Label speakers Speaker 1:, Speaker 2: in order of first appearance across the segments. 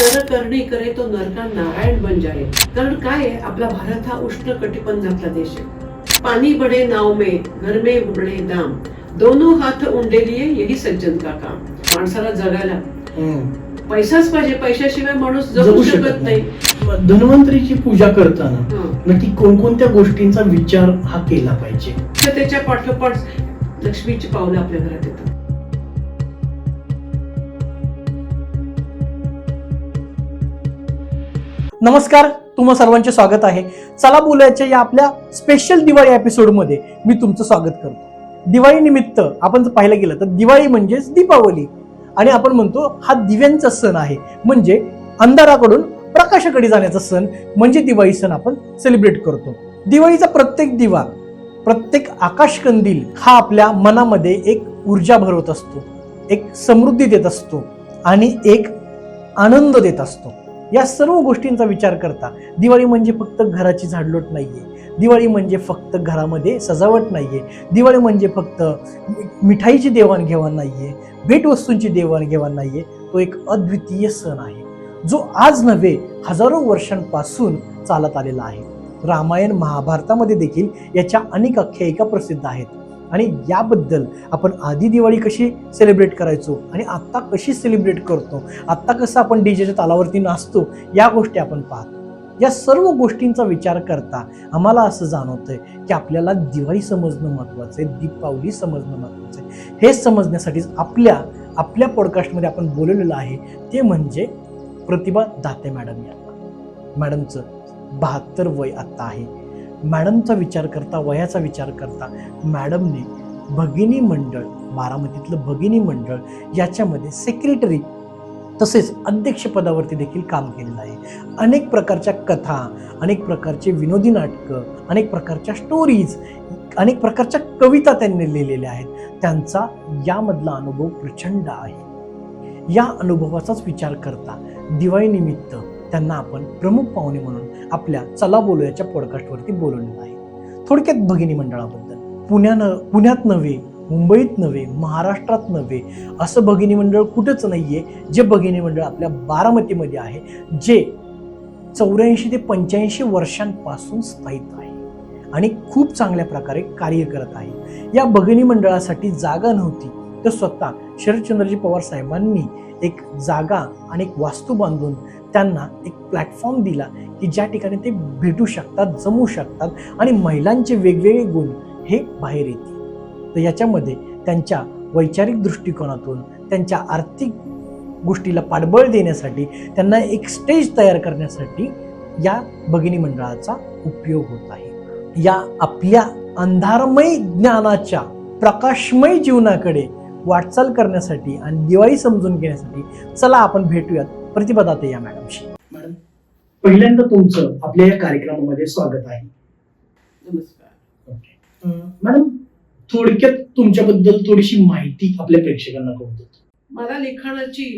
Speaker 1: नर करणी करे तो नरका नारायण बन जाए. कारण काय आहे, आपला भारत हा उष्ण कटिबंधातला देश आहे. पाणी बडे नाव में, घर में बडे दाम, दोनों हात उंडे लिए यही सज्जन का काम. माणसाला जगायला पैसाच पाहिजे, पैशाशिवाय माणूस जगू शकत नाही.
Speaker 2: धन्वंतरीची पूजा करताना नक्की कोणकोणत्या गोष्टींचा विचार हा केला पाहिजे?
Speaker 1: तर त्याच्या पाठोपाठ लक्ष्मीची पावलं आपल्या घरात येतात.
Speaker 2: नमस्कार, तुम्हा सर्वांचे स्वागत आहे. चला बोलायच्या या आपल्या स्पेशल दिवाळी एपिसोड मध्ये मी तुमचं स्वागत करतो. दिवाळी निमित्त आपण जर पाहायला गेलं तर दिवाळी म्हणजेच दीपावली, आणि आपण म्हणतो हा दिव्यांचा सण आहे. म्हणजे अंधाराकडून प्रकाशाकडे जाण्याचा सण म्हणजे दिवाळी सण आपण सेलिब्रेट करतो. दिवाळीचा प्रत्येक दिवा, प्रत्येक आकाशकंदील हा आपल्या मनामध्ये एक ऊर्जा भरवत असतो, एक समृद्धी देत असतो आणि एक आनंद देत असतो. या सर्व गोष्टींचा विचार करता दिवाळी म्हणजे फक्त घराची झाडलोट नाहीये, दिवाळी म्हणजे फक्त घरामध्ये सजावट नाहीये, दिवाळी म्हणजे फक्त मिठाईची देवाणघेवाण नाहीये, भेटवस्तूंची देवाणघेवाण नाहीये. तो एक अद्वितीय सण आहे जो आज नव्हे हजारो वर्षांपासून चालत आलेला आहे. रामायण महाभारतामध्ये देखील याच्या अनेक आख्यायिका प्रसिद्ध आहेत. आणि याबद्दल आपण आधी दिवाळी कशी सेलिब्रेट करायचो आणि आत्ता कशी सेलिब्रेट करतो, आत्ता कसं आपण डीजेच्या तालावरती नाचतो, या गोष्टी आपण पाहतो. या सर्व गोष्टींचा विचार करता आम्हाला असं जाणवतंय की आपल्याला दिवाळी समजणं महत्त्वाचं आहे, दीपावली समजणं महत्त्वाचं आहे. हे समजण्यासाठीच आपल्या पॉडकास्टमध्ये आपण बोलवलेलं आहे ते म्हणजे प्रतिभा दाते मॅडम. यांना मॅडमचं 72 वय आत्ता आहे. मॅडमचा विचार करता, वयाचा विचार करता मॅडमने भगिनी मंडळ, बारामतीतलं भगिनी मंडळ याच्यामध्ये सेक्रेटरी तसेच अध्यक्षपदावरती देखील काम केलेलं आहे. अनेक प्रकारच्या कथा, अनेक प्रकारचे विनोदी नाटकं, अनेक प्रकारच्या स्टोरीज, अनेक प्रकारच्या कविता त्यांनी लिहिलेल्या आहेत. त्यांचा यामधला अनुभव प्रचंड आहे. या अनुभवाचाच विचार करता दिवाळीनिमित्त त्यांना आपण प्रमुख पाहुणे म्हणून आपल्या चला बोलूयाच्या पॉडकास्टवरती बोलवलेलं आहे. थोडक्यात भगिनी मंडळाबद्दल, पुण्यात नव्हे, मुंबईत नव्हे, महाराष्ट्रात नव्हे असं भगिनी मंडळ कुठंच नाहीये जे भगिनी मंडळ आपल्या बारामतीमध्ये आहे, जे 84 ते 85 वर्षांपासून स्थायिक आहे आणि खूप चांगल्या प्रकारे कार्य करत आहे. या भगिनी मंडळासाठी जागा नव्हती तर स्वतः शरदचंद्रजी पवार साहेबांनी एक जागा आणि एक वास्तू बांधून त्यांना एक प्लॅटफॉर्म दिला की ज्या ठिकाणी ते भेटू शकतात, जमू शकतात आणि महिलांचे वेगवेगळे गुण हे बाहेर येतील. तर याच्यामध्ये त्यांच्या वैचारिक दृष्टिकोनातून, त्यांच्या आर्थिक गोष्टीला पाठबळ देण्यासाठी, त्यांना एक स्टेज तयार करण्यासाठी या भगिनी मंडळाचा उपयोग होत आहे. या आपल्या अंधारमय ज्ञानाच्या प्रकाशमय जीवनाकडे वाटचाल करण्यासाठी आणि दिवाळी समजून घेण्यासाठी चला आपण भेटूयात प्रतिभा दाते या मॅडमशी. मॅडम, पहिल्यांदा तुमचं आपल्या या कार्यक्रमामध्ये स्वागत आहे.
Speaker 1: नमस्कार.
Speaker 2: मॅडम, थोडक्यात तुमच्याबद्दल थोडीशी माहिती आपल्या प्रेक्षकांना कळू देत.
Speaker 1: मला लिखाणाची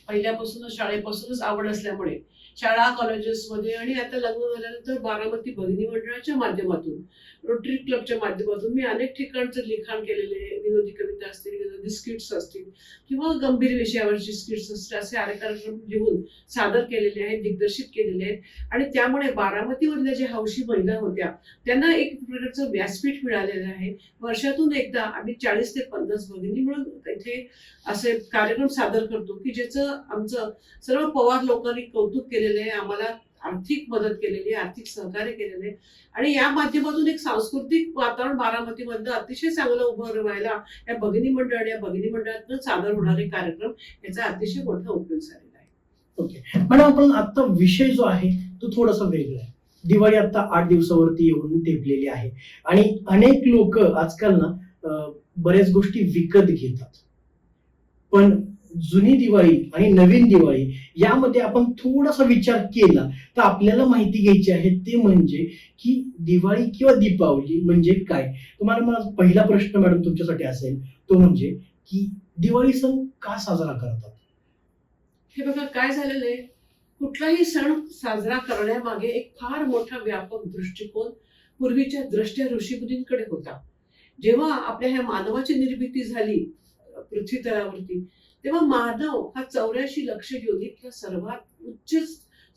Speaker 1: पहिल्यापासूनच, शाळेपासूनच आवड असल्यामुळे शाळा, कॉलेजेसमध्ये आणि आता लग्न झाल्यानंतर बारामती भगिनी मंडळाच्या माध्यमातून, रोटरी क्लबच्या माध्यमातून मी अनेक ठिकाणचं लिखाण केलेले आहे. विनोदी कविता असतील, विनोदी स्किट्स असतील किंवा गंभीर विषयावरची स्किट्स असतील, असे अनेक कार्यक्रम लिहून सादर केलेले आहेत, दिग्दर्शित केलेले आहेत. आणि त्यामुळे बारामतीमधल्या ज्या हौशी महिला होत्या त्यांना एक प्रकारचं व्यासपीठ मिळालेलं आहे. वर्षातून एकदा आम्ही 40 ते 50 भगिनी मिळून इथे असे कार्यक्रम सादर करतो की ज्याचं आमचं सर्व पवार लोकांनी कौतुक केलेलं आहे, आम्हाला आर्थिक मदत केलेली आहे, आर्थिक सहकार्य केलेले आहे. आणि या माध्यमातून एक सांस्कृतिक वातावरण बारामतीमधलं अतिशय चांगलं उभं राहायला या भगिनी मंडळ आणि या भगिनी मंडळातून सादर होणारे कार्यक्रम याचा अतिशय मोठा उपयोग झालेला आहे.
Speaker 2: ओके मॅडम, आपण आता विषय जो आहे तो थोडासा वेगळा आहे. दिवाळी आता 8 दिवसावरती येऊन टेपलेली आहे आणि अनेक लोक आजकाल ना बऱ्याच गोष्टी विकत घेतात. पण जुनी दिवाळी आणि नवीन दिवाळी यामध्ये आपण थोडासा विचार केला तर आपल्याला माहिती घ्यायची आहे ते म्हणजे की दिवाळी किंवा दीपावली म्हणजे काय. तुम्हाला माझा पहिला प्रश्न मॅडम तुमच्यासाठी असेल तो म्हणजे की दिवाळी सण का साजरा करतात?
Speaker 1: हे बघा, काय झालेलं आहे, कुठलाही सण साजरा करण्यामागे एक फार मोठा व्यापक दृष्टिकोन पूर्वीच्या द्रष्ट्या ऋषीमुनींकडे होता. जेव्हा आपल्या ह्या मानवाची निर्मिती झाली पृथ्वी तलावरती तेव्हा मानव हा 84 लक्ष योनीतला सर्वात उच्च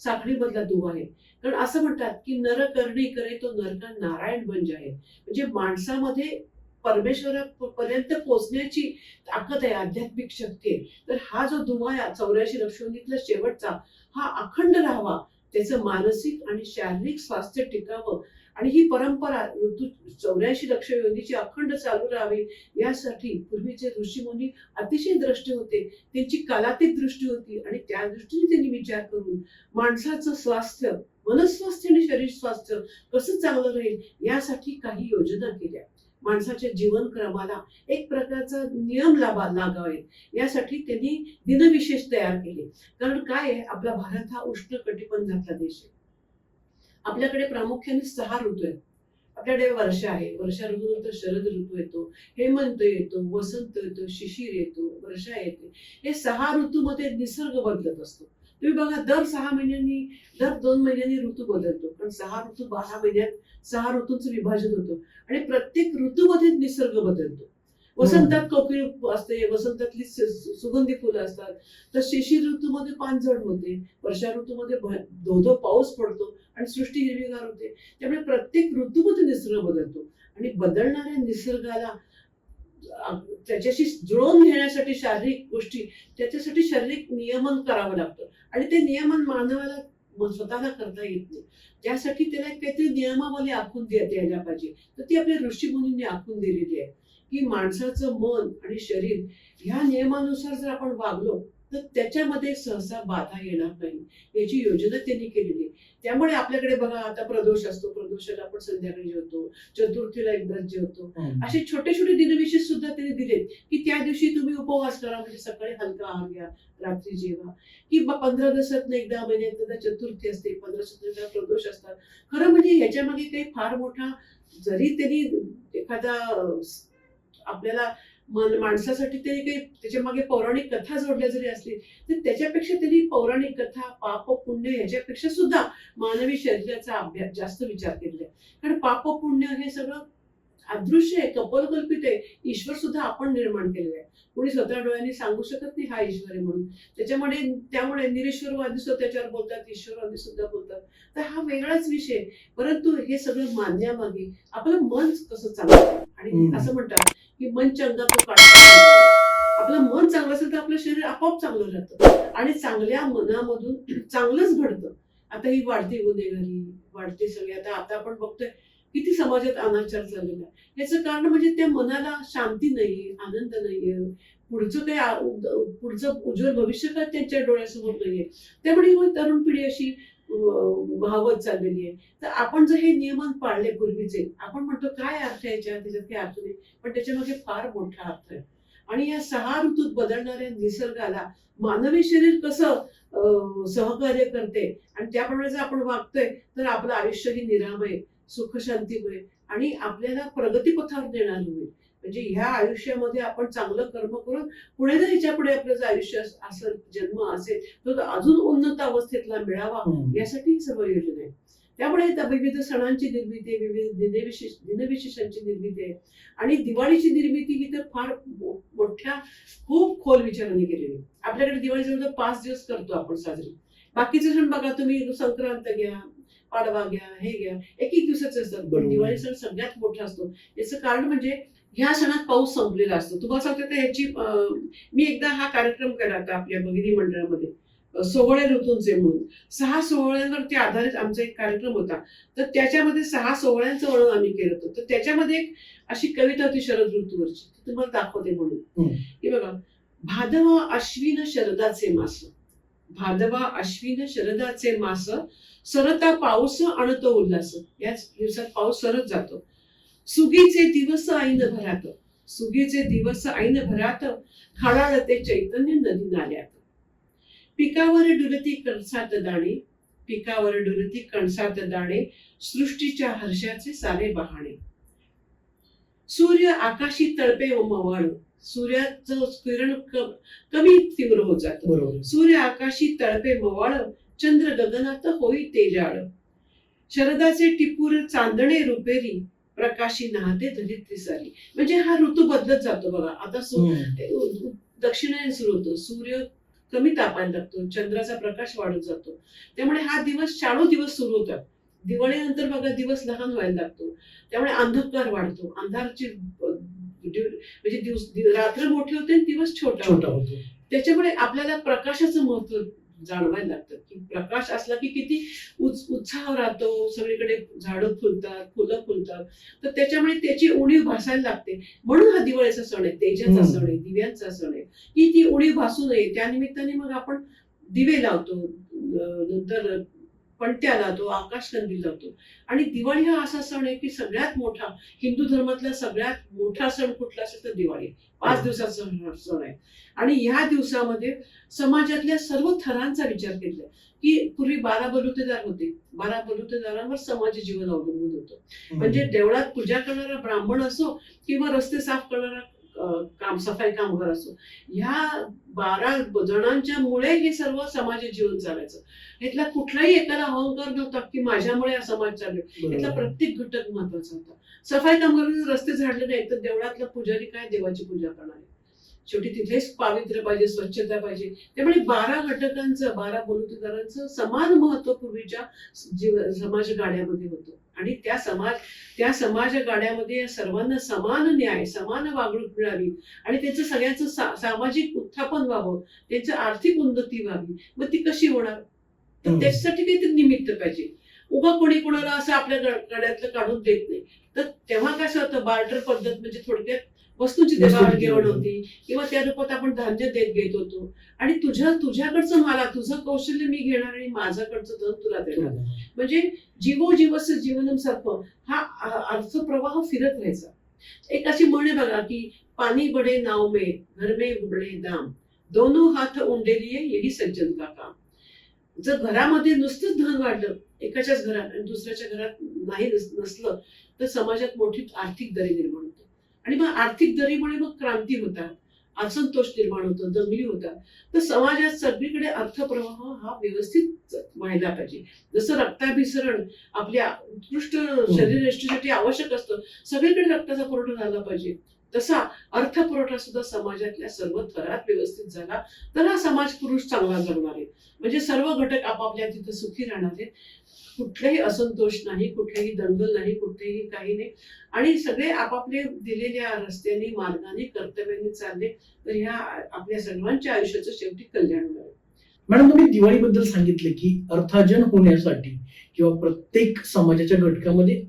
Speaker 1: साखळीमधला दुवा आहे. कारण असं म्हणतात की नर करणी करे तो नरका नारायण बन जाय. म्हणजे माणसामध्ये परमेश्वरापर्यंत पोहोचण्याची ताकद आहे, आध्यात्मिक शक्ती आहे. तर हा जो दुवा आहे 84 लक्ष योनीतला शेवटचा, हा अखंड राहावा, त्याचं मानसिक आणि शारीरिक स्वास्थ्य टिकावं आणि ही परंपरा ऋतू 84 लक्ष योनीची अखंड चालू राहावी, यासाठी पूर्वीचे ऋषीमुनी अतिशय द्रष्टे होते. त्यांची कालातीत दृष्टी होती आणि त्या दृष्टीने त्यांनी विचार करून माणसाचं स्वास्थ्य, मनस्वास्थ्य आणि शरीर स्वास्थ्य कसं चांगलं राहील यासाठी काही योजना केल्या. माणसाच्या जीवनक्रमाला एक प्रकारचा नियम लागावेत यासाठी त्यांनी दिनविशेष तयार केले. कारण काय आहे, आपला भारत हा उष्ण कटिबंधातला देश आहे. आपल्याकडे प्रामुख्याने 6 ऋतू आहेत. आपल्याकडे वर्षा आहे, वर्षा ऋतूनंतर शरद ऋतू येतो, हेमंत येतो, वसंत येतो, शिशिर येतो, वर्षा येते. हे 6 ऋतूमध्ये निसर्ग बदलत असतो. तुम्ही बघा, दर 6 महिन्यांनी, दर 2 महिन्यांनी ऋतू बदलतो. कारण 6 ऋतू 12 महिन्यात 6 ऋतूंचं विभाजन होतं आणि प्रत्येक ऋतूमध्ये निसर्ग बदलतो. वसंतात कोकिळ असते, वसंतातली सुगंधी फुलं असतात. तर शिशिर ऋतूमध्ये पानझड होते, वर्षा ऋतूमध्ये धोधो पाऊस पडतो आणि सृष्टी हिरवीगार होते. त्यामुळे प्रत्येक ऋतूमध्ये निसर्ग बदलतो आणि बदलणाऱ्या निसर्गाला त्याच्याशी जुळवून घेण्यासाठी शारीरिक गोष्टी, त्याच्यासाठी शारीरिक नियमन करावं लागतं आणि ते नियमन मानवाला स्वतःला करता येत नाही. त्यासाठी त्याला काहीतरी नियमावली आखून द्यायला पाहिजे. तर ती आपल्या ऋषीमुनींनी आखून दिलेली आहे की माणसाचं मन आणि शरीर ह्या नियमानुसार जर आपण वागलो तर त्याच्यामध्ये सहसा बाधा येणार नाही, याची योजना त्यांनी केलेली आहे. त्यामुळे आपल्याकडे बघा, आता प्रदोष असतो, प्रदोषाला आपण संध्याकाळी जेवतो, चतुर्थीला एकदाच जेवतो. असे छोटे छोटे दिनविशेष सुद्धा त्यांनी दिलेत की त्या दिवशी तुम्ही उपवास करा, म्हणजे सकाळी हलका आहार घ्या, रात्री जेवा. की 15 दिवसात एकदा, महिन्यात एकदा चतुर्थी असते, 15 दिवसात प्रदोष असतात. खरं म्हणजे ह्याच्यामागे काही फार मोठा, जरी त्यांनी एखादा आपल्याला माणसासाठी तरी काही त्याच्या मागे पौराणिक कथा जोडल्या जरी असली, तर त्याच्यापेक्षा त्यांनी पौराणिक कथा, पाप पुण्य ह्याच्यापेक्षा सुद्धा मानवी शरीराचा अभ्यास जास्त विचार केलेला आहे. कारण पाप पुण्य हे सगळं अदृश्य आहे, कल्पित आहे. ईश्वर सुद्धा आपण निर्माण केलेला आहे. कोणी स्वतः डोळ्यांनी सांगू शकत नाही हा ईश्वर आहे म्हणून. त्यामुळे निरीश्वरवादी सुद्धा त्याच्यावर बोलतात, ईश्वरवादी सुद्धा बोलतात. तर हा वेगळाच विषय. परंतु हे सगळं मानण्यामागे आपलं मन कसं चांगलं, आणि असं म्हणतात की मन चंगा तो काढतो. आपलं मन चांगलं असेल तर आपलं शरीर आपोआप चांगलं राहतं आणि चांगल्या मनामधून चांगलंच घडतं. आता ही वाढती गुन्हेगारी, वाढते सगळे, आता आपण बघतोय किती समाजात अनाचार झालेला आहे. याचं कारण म्हणजे त्या मनाला शांती नाहीये, आनंद नाहीये, पुढचं उज्ज्वल भविष्य काय त्यांच्या डोळ्यासमोर नाहीये. त्यामुळे तरुण पिढी अशी वाहवत चाललेली आहे. तर आपण जर हे नियमन पाळले पूर्वीचे, आपण म्हणतो काय अर्थ आहे त्याच्यात काही अर्थ नाही, पण त्याच्यामागे फार मोठा अर्थ आहे. आणि या 6 ऋतूत बदलणाऱ्या निसर्गाला मानवी शरीर कसं सहकार्य करते आणि त्याप्रमाणे जर आपण वागतोय तर आपलं आयुष्यही निरामय, सुख शांतीमय आणि आपल्याला प्रगतीपथावर नेणार होईल. म्हणजे ह्या आयुष्यामध्ये आपण चांगलं कर्म करून पुढे जर ह्याच्या पुढे आपलं जर आयुष्य असेल, जन्म असेल, तर अजून उन्नत अवस्थेतला मिळावा, यासाठी ही सर्व योजना आहे. त्यामुळे विविध सणांची निर्मिती, विविध दिनविशेषांची निर्मिती आहे आणि दिवाळीची निर्मिती ही तर फार मोठ्या, खूप खोल विचारांनी केलेली आहे. आपल्याकडे दिवाळी जवळ 5 दिवस करतो आपण साजरी. बाकीचे सण बघा तुम्ही, संक्रांत घ्या, पाडवा घ्या, हे घ्या, एक दिवसाचे असतात. पण दिवाळी सण सगळ्यात मोठा असतो. याचं कारण म्हणजे ह्या सणात पाऊस संपलेला असतो. तुम्हाला सांगते तर ह्याची मी एकदा हा कार्यक्रम केला होता आपल्या भगिनी मंडळामध्ये, सोहळे ऋतूंचे म्हणून. 6 सोहळ्यांवरती आधारित आमचा एक कार्यक्रम होता. तर त्याच्यामध्ये 6 सोहळ्यांचं वर्णन आम्ही केलं होतं. तर त्याच्यामध्ये एक अशी कविता होती शरद ऋतूवरची, तुम्हाला दाखवते म्हणून. की बघा, भादवा अश्विन शरदाचे मास, भादवा अश्विन शरदाचे मास, सरता पाऊस आणतो उल्हास. याच दिवसात पाऊस सरत जातो. सुगीचे दिवस ऐन भरात, सुगीचे दिवस ऐन भरात, खळाळते चैतन्य नदी नाल्यात. पिकावर डुलती कणसात दाणे, पिकावर डुलती कणसात दाणे, सृष्टीच्या हर्षाचे सारे बहाणे. सूर्य आकाशी तळपे व मवाळ, सूर्याचं किरण कमी तीव्र होत जातं. सूर्य आकाशी तळपे मवाळ, चंद्र गगनात होई तेजाळ. शरदाचे टिपूर चांदणे रुपेरी, प्रकाशी नाहते धरित्री सारी. म्हणजे हा ऋतू बदलत जातो बघा. आता दक्षिणायन सुरू होतं, सूर्य कमी तापायला लागतो, चंद्राचा प्रकाश वाढत जातो. त्यामुळे हा दिवस शाळू दिवस सुरू होतात. दिवाळीनंतर बघा दिवस लहान व्हायला लागतो, त्यामुळे अंधकार वाढतो, अंधारची म्हणजे रात्र मोठी होते आणि दिवस छोटा होतो. त्याच्यामुळे आपल्याला प्रकाशाचं महत्व जाणवायला लागतं की प्रकाश असला की किती उत्साह राहतो, सगळीकडे झाडं फुलतात, फुलं फुलतात, तर त्याच्यामुळे त्याची उणीव भासायला लागते. म्हणून हा दिवाळीचा सण आहे, तेजाचा सण आहे, दिव्यांचा सण आहे, की ती उणीव भासू नये. त्यानिमित्ताने मग आपण दिवे लावतो, नंतर पणत्या लावतो, आकाशकंदील लावतो. आणि दिवाळी हा असा सण आहे की सगळ्यात मोठा, हिंदू धर्मातला सगळ्यात मोठा सण कुठला असेल तर दिवाळी. 5 दिवसाचा सण आहे. आणि ह्या दिवसामध्ये समाजातल्या सर्व थरांचा विचार केला, की पूर्वी 12 बलुतेदार होते, 12 बलुतेदारांवर समाज जीवन अवलंबून होतं. म्हणजे देवळात पूजा करणारा ब्राह्मण असो किंवा रस्ते साफ करणारा सफाई कामगार असो, ह्या 12 जणांच्या मुळे हे सर्व समाज जीवन चालायचं. यातला कुठलाही एकाला अहंकार नव्हता की माझ्यामुळे हा समाज चालू. यातला प्रत्येक घटक महत्वाचा होता. सफाई कामगारांनी रस्ते झाडले नाही तर देवळातला पुजारी काय देवाची पूजा करणार आहे? शेवटी तिथेच पावित्र्य पाहिजे, स्वच्छता पाहिजे. त्यामुळे 12 घटकांचं, 12 बलुतेदारांचं समान महत्व पूर्वीच्या समाज गाड्यामध्ये होतं. आणि त्या समाज गाड्यामध्ये सर्वांना समान न्याय, समान वागणूक मिळावी आणि त्यांचं सगळ्यांचं सामाजिक उत्थापन व्हावं, त्यांची आर्थिक उन्नती व्हावी. मग ती कशी होणार? तर त्याच्यासाठी काहीतरी निमित्त पाहिजे. उगा कोणी कोणाला असं आपल्या गाड्यातलं काढून देत नाही. तर तेव्हा कसं होतं, बार्टर पद्धत म्हणजे थोडक्यात वस्तूंची देवाणघेवाण होती किंवा त्या रूपात आपण धान्य देत घेत होतो. आणि तुझ्याकडचं मला, तुझं कौशल्य मी घेणार आणि माझ्याकडचं धन तुला देणार. म्हणजे जीवो जीवस्य जीवनम सारखं हा अर्थप्रवाह फिरत राहायचा. एक अशी म्हण आहे बघा की पाणी बडे नाव में, घर में बडे दाम, दोनों हात उंडे लिए यही सज्जन का काम. जर घरामध्ये नुसतंच धन वाढलं एकाच्याच घरात आणि दुसऱ्याच्या घरात नाही नसलं तर समाजात मोठी आर्थिक दरी निर्माण होते. आणि मग आर्थिक दरीमुळे मग क्रांती होतात, असंतोष निर्माण होतो, दंगली होतात. तर समाजात सगळीकडे अर्थप्रवाह हा व्यवस्थित व्हायला पाहिजे. जसं रक्ताभिसरण आपल्या उत्कृष्ट शरीरयष्टीसाठी आवश्यक असतं, सगळीकडे रक्ताचा पुरवठा झाला पाहिजे, तसा अर्थपुरवठा सुद्धा समाजातल्या सर्व थरात व्यवस्थित झाला तर हा समाज पुरुष चांगला जगणार आहे. म्हणजे सर्व घटक आपापल्या तिथे सुखी राहणार आहेत. कुठलेही असंतोष नाही, कुठलेही दंगल नाही, कुठेही काही नाही. आणि सगळे आपापले दिलेल्या रस्त्याने, मार्गाने, कर्तव्याने चालले तर ह्या आपल्या सर्वांच्या आयुष्याचं शेवटी कल्याण होणार.
Speaker 2: मॅडम, तुम्ही दिवाळीबद्दल सांगितलं की अर्थार्जन होण्यासाठी किंवा प्रत्येक समाजाच्या घटकामध्ये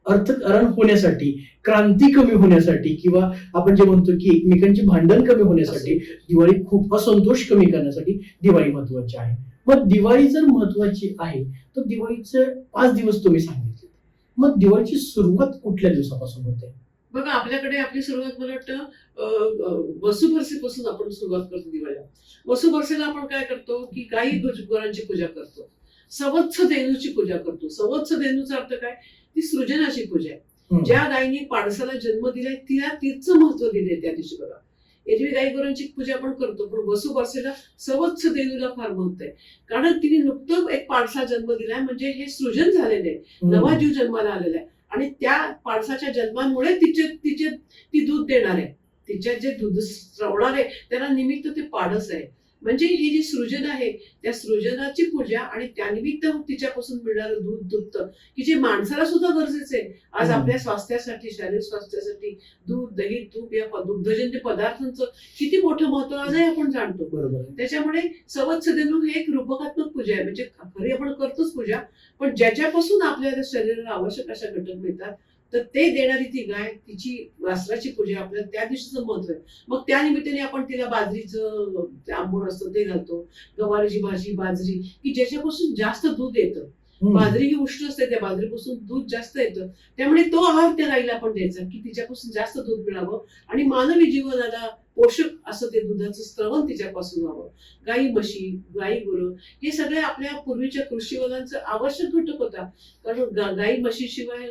Speaker 2: अर्थकारण होण्यासाठी, क्रांती कमी होण्यासाठी किंवा आपण जे म्हणतो की एकमेकांची भांडण कमी होण्यासाठी, दिवाळी खूप असंतोष कमी करण्यासाठी दिवाळी महत्वाची आहे. मग दिवाळी जर महत्वाची आहे तर दिवाळीचे 5 दिवस तुम्ही सांगितले, मग दिवाळीची सुरुवात कुठल्या दिवसापासून होते?
Speaker 1: बघा, आपल्याकडे आपली सुरुवात मला वाटतं वसुबरसेपासून आपण सुरुवात करतो दिवाळीला. वसुबरसेला आपण काय करतो की गाई गुरांची पूजा करतो, सवत्स देनूची पूजा करतो. सवत्स देनूचा अर्थ काय? ती सृजनाची पूजा आहे. ज्या गायीने पाडसाला जन्म दिलाय तिचं महत्व दिलंय त्या दिवशी. बघा, एरवी गाई गुरांची पूजा आपण करतो, पण वसुबरसेला सवत्स देनूला फार महत्व आहे. कारण तिने नुकतं एक पाडसा जन्म दिलाय, म्हणजे हे सृजन झालेलं आहे, नवा जीव जन्माला आलेला आहे. आणि त्या पाडसाच्या जन्मामुळे ती दूध देणार आहे, तिच्यात जे दूध श्रवणार आहे त्याला निमित्त ते पाडस आहे. म्हणजे ही जी सृजन आहे त्या सृजनाची पूजा आणि त्यानिमित्त तिच्यापासून मिळणारं दूध, दुभत की जे माणसाला सुद्धा गरजेचं आहे. आज आपल्या स्वास्थ्यासाठी, शारीरिक स्वास्थ्यासाठी दूध, दही, तूप या दुग्धजन्य पदार्थांचं किती मोठं महत्व आजही आपण जाणतो.
Speaker 2: बरोबर.
Speaker 1: त्याच्यामुळे सवत्स देणू हे एक रूपकात्मक पूजा आहे. म्हणजे खरी आपण करतोच पूजा, पण ज्याच्यापासून आपल्याला शरीराला आवश्यक अशा घटक मिळतात तर ते देणारी ती गाय, तिची वासराची पूजा आपल्याला त्या दिवशीचं महत्व आहे. मग त्या निमित्ताने आपण तिला बाजरीचं आंबोळ असतं ते घालतो, गवारीची भाजी, बाजरी की ज्याच्यापासून जास्त दूध येतं. बाजरी ही उष्ण असते, त्या बाजरीपासून दूध जास्त येतं. त्यामुळे तो आहार त्या गाईला आपण द्यायचा की तिच्यापासून जास्त दूध मिळावं आणि मानवी जीवनाला पोषक असं ते दुधाचं स्त्रवण तिच्यापासून व्हावं. गाई म्हशी, गाई गुरं हे सगळे आपल्या पूर्वीच्या कृषीवलांचं आवश्यक घटक होता. कारण गाई म्हशीशिवाय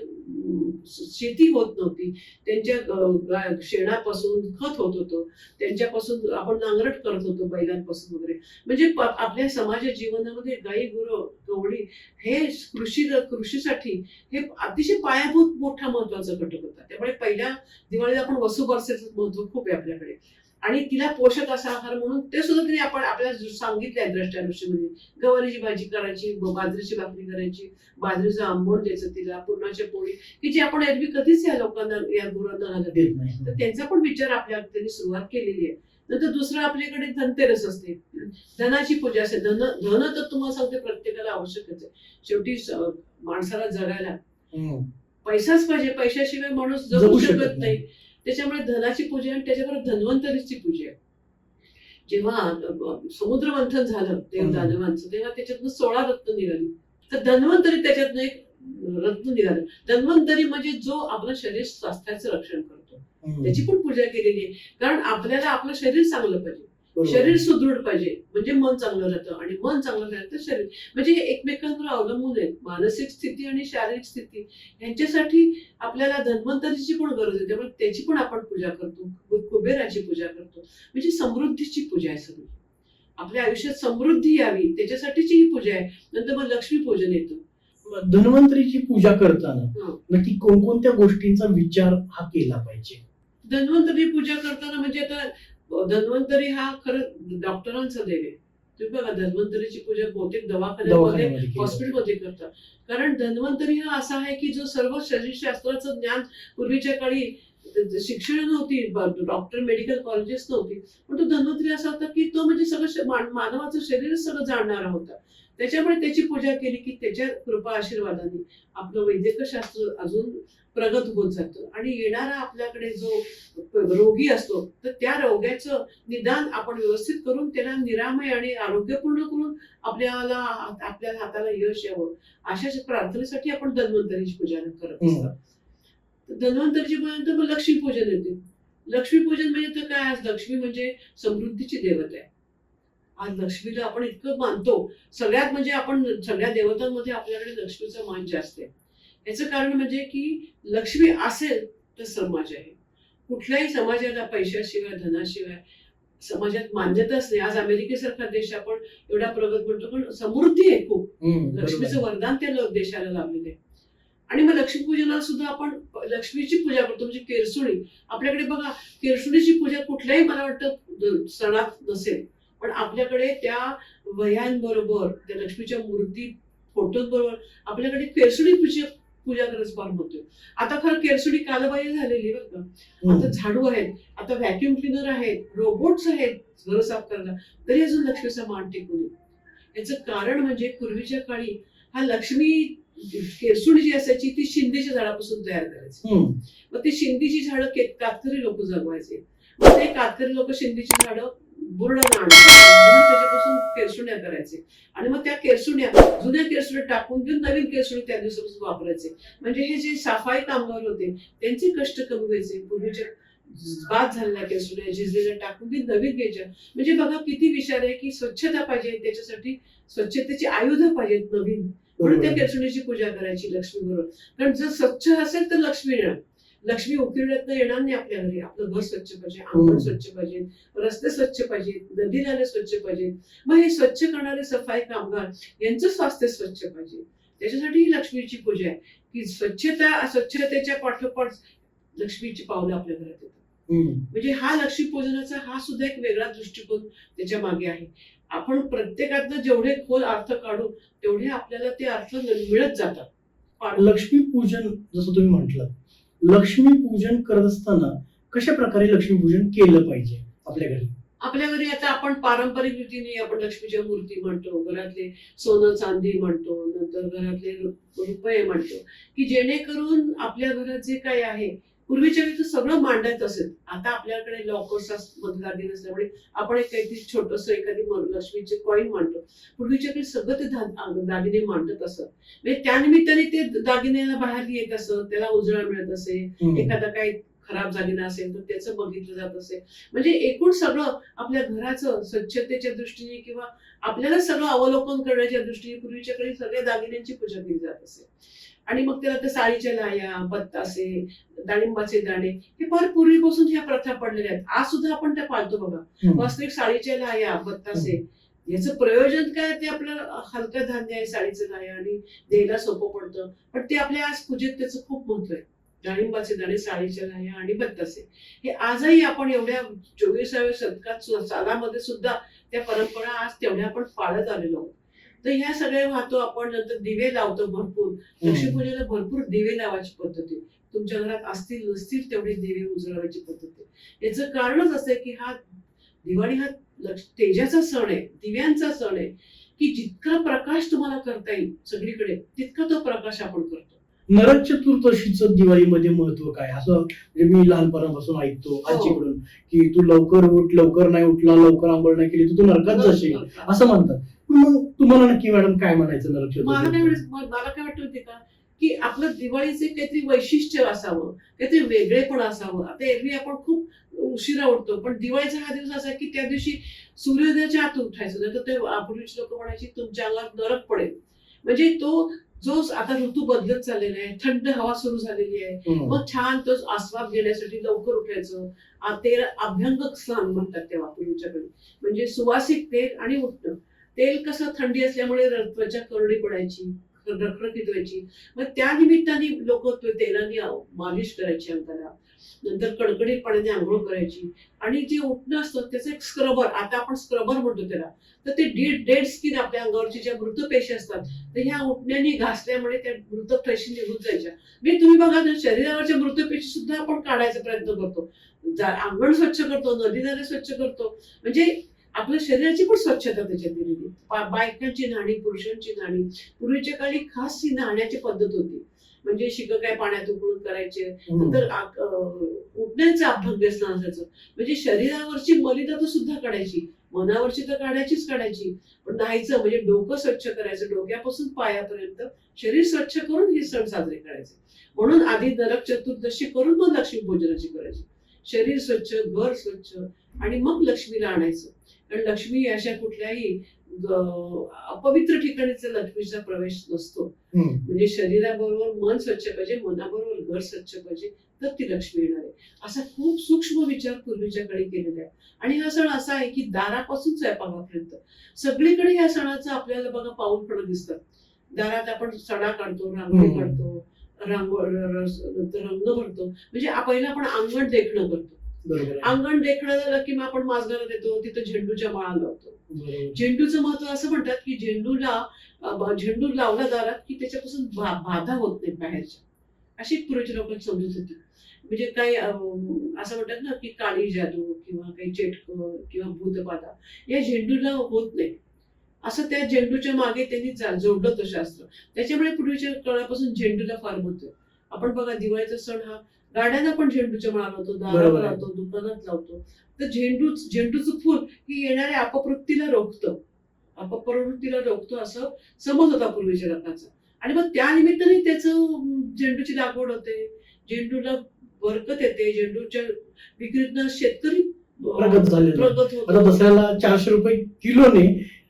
Speaker 1: शेती होत नव्हती. त्यांच्या शेणापासून खत होत होतं, त्यांच्यापासून आपण नांगरट करत होतो बैलांपासून वगैरे. म्हणजे आपल्या समाज जीवनामध्ये गाई गुरं गवळी हे कृषीसाठी हे अतिशय पायाभूत मोठा महत्वाचा घटक होता. त्यामुळे पहिल्या दिवाळीला आपण वसुबरसेचं महत्व खूप आहे आपल्याकडे. आणि तिला पोषक असा आहार म्हणून ते सुद्धा तिने आपण आपल्याला सांगितलंय द्रष्टादृष्टीमध्ये. गवारीची भाजी करायची, बाजरीची भाकरी करायची, बाजरीचं आंबोण द्यायचं तिला, पुरणाच्या पोळी, की जी आपण एरवी कधीच या लोकांना, या गुरांना घालत नाही.
Speaker 2: देत नाही.
Speaker 1: तर त्यांचा पण विचार आपल्या त्यांनी सुरुवात केलेली आहे. नंतर दुसरं आपल्याकडे धनतेरस असते, धनाची पूजा असते. धन तर तुम्हाला सांगते प्रत्येकाला आवश्यकच आहे. शेवटी माणसाला जगायला पैसाच पाहिजे, पैशाशिवाय माणूस जगू शकत नाही. त्याच्यामुळे धनाची पूजा आणि त्याच्याबरोबर धन्वंतरीची पूजा आहे. जेव्हा समुद्र मंथन झालं देव दानवांचं, तेव्हा त्याच्यातनं 16 रत्न निघाली. तर धन्वंतरी त्याच्यातनं एक रत्न निघालं. धन्वंतरी म्हणजे जो आपलं शरीर स्वास्थ्याचं रक्षण करतो, त्याची पण पूजा केलेली आहे. कारण आपल्याला आपलं शरीर चांगलं पाहिजे, शरीर सुदृढ पाहिजे, म्हणजे मन चांगलं राहतं, आणि मन चांगलं राहिलं तर शरीर, म्हणजे हे एकमेकांवर अवलंबून आहेत. मानसिक स्थिती आणि शारीरिक स्थिती यांच्यासाठी आपल्याला धन्वंतरीची पण गरज आहे. त्यामुळे त्याची पण आपण पूजा करतो, कुबेराची पूजा करतो, म्हणजे समृद्धीची पूजा आहे सगळी. आपल्या आयुष्यात समृद्धी यावी त्याच्यासाठीची ही पूजा आहे. नंतर मग लक्ष्मी पूजन येतं.
Speaker 2: धन्वंतरीची पूजा करताना नक्की कोणकोणत्या गोष्टींचा विचार हा केला पाहिजे?
Speaker 1: धन्वंतरी पूजा करताना म्हणजे आता धन्वंतरी हा खरं डॉक्टरांचा देव आहे. तुम्ही बघा, धन्वंतरीची पूजा बहुतेक दवाखान्यामध्ये, हॉस्पिटलमध्ये करतात. कारण धन्वंतरी हा असा आहे की जो सर्व शरीरशास्त्राचं ज्ञान, पूर्वीच्या काळी शिक्षण नव्हती, डॉक्टर मेडिकल कॉलेजेस नव्हती, पण तो धन्वंतरी असा होता की तो म्हणजे सगळं मानवाचं शरीरच सगळं जाणणारा होता. त्याच्यामुळे त्याची पूजा केली की त्याच्या कृपा आशीर्वादाने आपलं वैद्यकीय शास्त्र अजून प्रगत होत जातं. आणि येणारा आपल्याकडे जो रोगी असतो, तर त्या रोग्याचं निदान आपण व्यवस्थित करून त्याला निरामय आणि आरोग्यपूर्ण करून आपल्या हाताला यश यावं, अशा प्रार्थनेसाठी आपण धन्वंतरीची पूजा करत असतात. धन्वंतरीची पूजन, मग लक्ष्मीपूजन येते. लक्ष्मीपूजन म्हणजे तर काय, आज लक्ष्मी म्हणजे समृद्धीची देवता आहे. आज लक्ष्मीला आपण इतकं मानतो. सगळ्यात म्हणजे आपण सगळ्या देवतांमध्ये आपल्याकडे लक्ष्मीचा मान जास्त आहे. याचं कारण म्हणजे की लक्ष्मी असेल तर समाज आहे. कुठल्याही समाजाला पैशाशिवाय, धनाशिवाय समाजात मान्यताच नाही. आज अमेरिकेसारखा देश आपण एवढा प्रगत म्हणतो, पण समृद्धी आहे खूप. लक्ष्मीचं वरदान त्या देशाला लाभलेलं आहे. आणि मग लक्ष्मीपूजनाला सुद्धा आपण लक्ष्मीची पूजा करतो, म्हणजे केरसुणी. आपल्याकडे बघा, केरसुणीची पूजा कुठल्याही मला वाटतं सणात नसेल, पण आपल्याकडे त्या वह्यांबरोबर, त्या लक्ष्मीच्या मूर्ती फोटोबरोबर आपल्याकडे केरसुणी पूजा करत फार होते. आता खरं केरसुणी कालबाह्य झालेली बरं का. आता झाडू आहेत, आता व्हॅक्युम क्लिनर आहेत, रोबोट्स आहेत घर साफ करायला, तरी अजून लक्ष्मीचा मान टिकून आहे. याचं कारण म्हणजे पूर्वीच्या काळी हा लक्ष्मी केरसुणी जी असायची ती शिंदीच्या झाडापासून तयार करायची. मग ते शिंदीची झाडं कातकरी लोक जगवायचे. मग ते कातकरी लोक शिंदीची झाडं बुरडानं आणायचे, त्याच्यापासून केरसुण्या करायचे. आणि मग त्या केरसुण्या, जुन्या केरसुण्या टाकून घेऊन नवीन केरसुणी त्या दिवसापासून वापरायचे. म्हणजे हे जे सफाई कामगार होते त्यांचे कष्ट कमी व्हायचे. पूर्वीच्या बाद झालेल्या केरसुण्या झिजलेल्या टाकून घेऊन नवीन घ्यायच्या. म्हणजे बघा किती विचार आहे की स्वच्छता पाहिजे, त्याच्यासाठी स्वच्छतेची आयुध पाहिजेत नवीन, म्हणून त्या केरसुणीची पूजा करायची लक्ष्मी बरोबर. कारण जर स्वच्छ असेल तर लक्ष्मी येणार. लक्ष्मी उकिरड्यातनं येणार नाही आपल्या घरी. आपलं घर स्वच्छ पाहिजे, अंगण स्वच्छ पाहिजे, रस्ते स्वच्छ पाहिजेत, नदी नाले स्वच्छ पाहिजेत. मग हे स्वच्छ करणारे सफाई कामगार यांचं स्वास्थ्य स्वच्छ पाहिजे. त्याच्यासाठी ही लक्ष्मीची पूजा आहे की स्वच्छतेच्या पाठोपाठ लक्ष्मीची पावलं आपल्या घरात येतात. म्हणजे हा लक्ष्मी पूजनाचा हा सुद्धा एक वेगळा दृष्टिकोन त्याच्या मागे आहे. आपण प्रत्येकातनं जेवढे खोल अर्थ काढू तेवढे आपल्याला ते अर्थ मिळत जातात.
Speaker 2: लक्ष्मी पूजन जसं तुम्ही म्हटलं, लक्ष्मी पूजन करत असताना कशा प्रकारे लक्ष्मी पूजन केलं पाहिजे आपल्या घरी?
Speaker 1: आपल्या घरी आता आपण पारंपरिक रीतीने आपण लक्ष्मीच्या मूर्ती म्हणतो, घरातले सोनं चांदी म्हणतो, नंतर घरातले रुपये म्हणतो, की जेणेकरून आपल्या घरात जे काही आहे, पूर्वीच्या वेळी तर सगळं मांडत असेल. आता आपल्याकडे लॉकर्स मध्ये दागिने असल्यामुळे आपण एक काहीतरी छोटस एखादी लक्ष्मीचे कॉईन मांडतो. पूर्वीच्या वेळी सगळं ते दागिने मांडत असत. म्हणजे त्यानिमित्ताने ते दागिन्याला बाहेर येत असत, त्याला उजळा मिळत असे, एखादा काही खराब दागिना असेल तर त्याचं बघितलं जात असेल. म्हणजे एकूण सगळं आपल्या घराचं स्वच्छतेच्या दृष्टीने किंवा आपल्याला सगळं अवलोकन करण्याच्या दृष्टीने पूर्वीच्या काळी सगळ्या दागिन्यांची पूजा केली जात असे. आणि मग त्याला त्या साडीच्या लाया, बत्तासे, डाळिंबाचे दाणे, हे फार पूर्वीपासून ह्या प्रथा पडलेल्या आहेत. आज सुद्धा आपण त्या पाळतो बघा. वास्तविक साडीच्या लाया, बत्तासे, याचं प्रयोजन काय, ते आपलं हलकं धान्य आहे साडीचं लाया आणि द्यायला सोपं पडतं, पण ते आपल्या आज पूजेत त्याचं खूप महत्व आहे. डाळिंबाचे दाणे, साळीच्या लाह्या आणि बत्तासे. हे आजही आपण एवढ्या 24व्या शतकात सालामध्ये सुद्धा त्या परंपरा आज तेवढ्या आपण पाळत आलेलो आहोत. तर ह्या सगळ्या वाहतो आपण. नंतर दिवे लावतो भरपूर. लक्ष्मीपूजेला भरपूर दिवे लावायची पद्धत आहे. तुमच्या घरात असतील नसतील तेवढे दिवे उजळवायची पद्धत आहे. याचं कारणच असं आहे की हा दिवाळी हा तेजाचा सण आहे, दिव्यांचा सण आहे, की जितका प्रकाश तुम्हाला करता येईल सगळीकडे तितका तो प्रकाश आपण करतो.
Speaker 2: नरक चतुर्दशीचं दिवाळीमध्ये महत्व काय? असं म्हणजे मी लहानपणापासून ऐकतो आजीकडून की तू लवकर उठ, लवकर नाही उठला, लवकर आंघोळ नाही केली तर तू नरकात जाशील असं म्हणतात. मग तुम्हाला नक्की मॅडम काय म्हणायचं नरक चतुर्दशी?
Speaker 1: मला काय वाटतं होते का की आपलं दिवाळीचे काहीतरी वैशिष्ट्य असावं, काहीतरी वेगळेपण असावं. आता एरवी आपण खूप उशिरा उठतो, पण दिवाळीचा हा दिवस असा की त्या दिवशी सूर्योदयाच्या आत उठायचं, नाही तर ते पूर्वीचे लोक म्हणायचे तुमच्या अंगात नरक पडेल. म्हणजे तो जो आता ऋतू बदलत चाललेला आहे, थंड हवा सुरू झालेली आहे, मग छान तो आस्वाद घेण्यासाठी लवकर उठायचं. तेल अभ्यंग स्नान म्हणतात तेव्हा पूर्वीच्याकडे, म्हणजे सुवासिक तेल आणि उठणं. तेल कसं थंडी असल्यामुळे त्वचा करडी पडायची, रखरखीत व्हायची, मग त्या निमित्ताने लोक तेलाने मालिश करायची अंगाला. नंतर कडकडीत पाण्याने आंघोळ करायची. आणि जे उठणं असतं त्याचं एक स्क्रबर, आता आपण स्क्रबर म्हणतो त्याला, तर ते डेड स्किन आपल्या अंगावरची ज्या मृत पेशी असतात तर ह्या उठण्याने घासल्यामुळे त्या मृत पेशी निघून जायच्या. म्हणजे तुम्ही बघा ना, शरीरावरच्या मृत पेशी सुद्धा आपण काढायचा प्रयत्न करतो, अंगण स्वच्छ करतो, नदी नाले स्वच्छ करतो, म्हणजे आपल्या शरीराची पण स्वच्छता त्याच्यात दिलेली. बायकांची न्हाणी, पुरुषांची न्हाणी. पूर्वीच्या काळी खास ही न्हाण्याची पद्धत होती, म्हणजे शिककाय पाण्यात उकळून करायचे. नंतर उठण्याचं अभ्यंग स्नान असायचं, म्हणजे शरीरावरची मलिनता सुद्धा काढायची, मनावरची तर काढायची, पण नाहीचं म्हणजे डोकं स्वच्छ करायचं, डोक्यापासून पायापर्यंत शरीर स्वच्छ करून हे सण साजरे करायचे. म्हणून आधी नरक चतुर्दशी करून मग लक्ष्मीपूजनाची करायची. शरीर स्वच्छ, घर स्वच्छ, आणि मग लक्ष्मीला आणायचं. कारण लक्ष्मी अशा कुठल्याही अपवित्र ठिकाणीचा लक्ष्मीचा प्रवेश नसतो. म्हणजे शरीराबरोबर मन स्वच्छ पाहिजे, मनाबरोबर घर स्वच्छ पाहिजे, तर ती लक्ष्मी येणार आहे. असा खूप सूक्ष्म विचार पूर्वीच्या काळी केलेला आहे. आणि हा सण असा आहे की दारापासून स्वयंपाकापर्यंत सगळीकडे या सणाचं आपल्याला बघा पाऊल पडत दिसतात. दारात आपण सडा काढतो, रांगोळी काढतो, नंतर रंग भरतो, म्हणजे पहिला आपण अंगण देखणं करतो. अंगण देखणं झालं की मग आपण माजगाला देतो, तिथं झेंडूच्या माळा लावतो. झेंडूचं महत्व असं म्हणतात की झेंडू लावला दारात की त्याच्यापासून बाधा होत नाही बाहेरच्या, अशी पूर्वीच्या लोकांची समजूत होती. म्हणजे काही असं म्हणतात ना की काळी जादू किंवा काही चेटकं किंवा भूतबाधा या झेंडूला होत नाही, असं त्या झेंडूच्या मागे त्यांनी जोडलं होतं शास्त्र. त्याच्यामुळे पूर्वीच्या काळापासून झेंडूला फार महत्व. आपण बघा दिवाळीचा सण हा गाड्यांना पण झेंडूच्या माळा लावतो, दाराला लावतो, दुकानात लावतो. तर झेंडूचं फुल ही येणाऱ्या अपप्रवृत्तीला रोखतो असं समज होता पूर्वीच्या लोकांचा. आणि मग त्या निमित्ताने त्याचं झेंडूची लागवड होते, झेंडूला बरकत येते, झेंडूच्या विक्रीतनं शेतकरी प्रगत होतो.
Speaker 2: दसऱ्याला 400 रुपये किलोने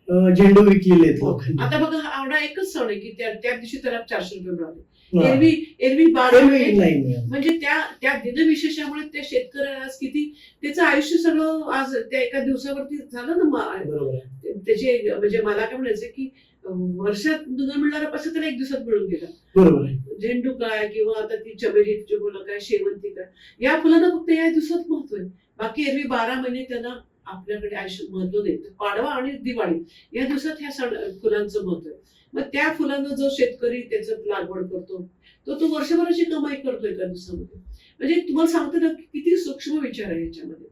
Speaker 2: झेंडू विकलेले आहेत लोकांनी.
Speaker 1: आता बघा आवडा एकच सण आहे की त्या दिवशी त्याला 400 रुपये मिळाले. एरवी 12 म्हणजे त्या दिनविशेषामुळे त्या शेतकऱ्याला किती त्याचं आयुष्य सगळं आज त्या एका दिवसावरती झालं ना. त्याचे म्हणजे मला काय म्हणायचं की वर्षात न मिळणारा पैसा त्याला एक दिवसात मिळून गेला.
Speaker 2: बरोबर.
Speaker 1: झेंडू काय किंवा आता ती चमेलीची फुलं काय, शेवंती काय, या फुलांना फक्त या दिवसात महत्व आहे. बाकी एरवी 12 महिने त्यांना आपल्याकडे आयुष्य महत्व नाही. पाडवा आणि दिवाळी या दिवसात ह्या फुलांचं महत्व आहे. मग त्या फुलांना जो शेतकरी त्याचं लागवड करतो तो वर्षभराची कमाई करतो एका दिवसामध्ये. म्हणजे तुम्हाला सांगतो ना किती सूक्ष्म विचार आहे याच्यामध्ये,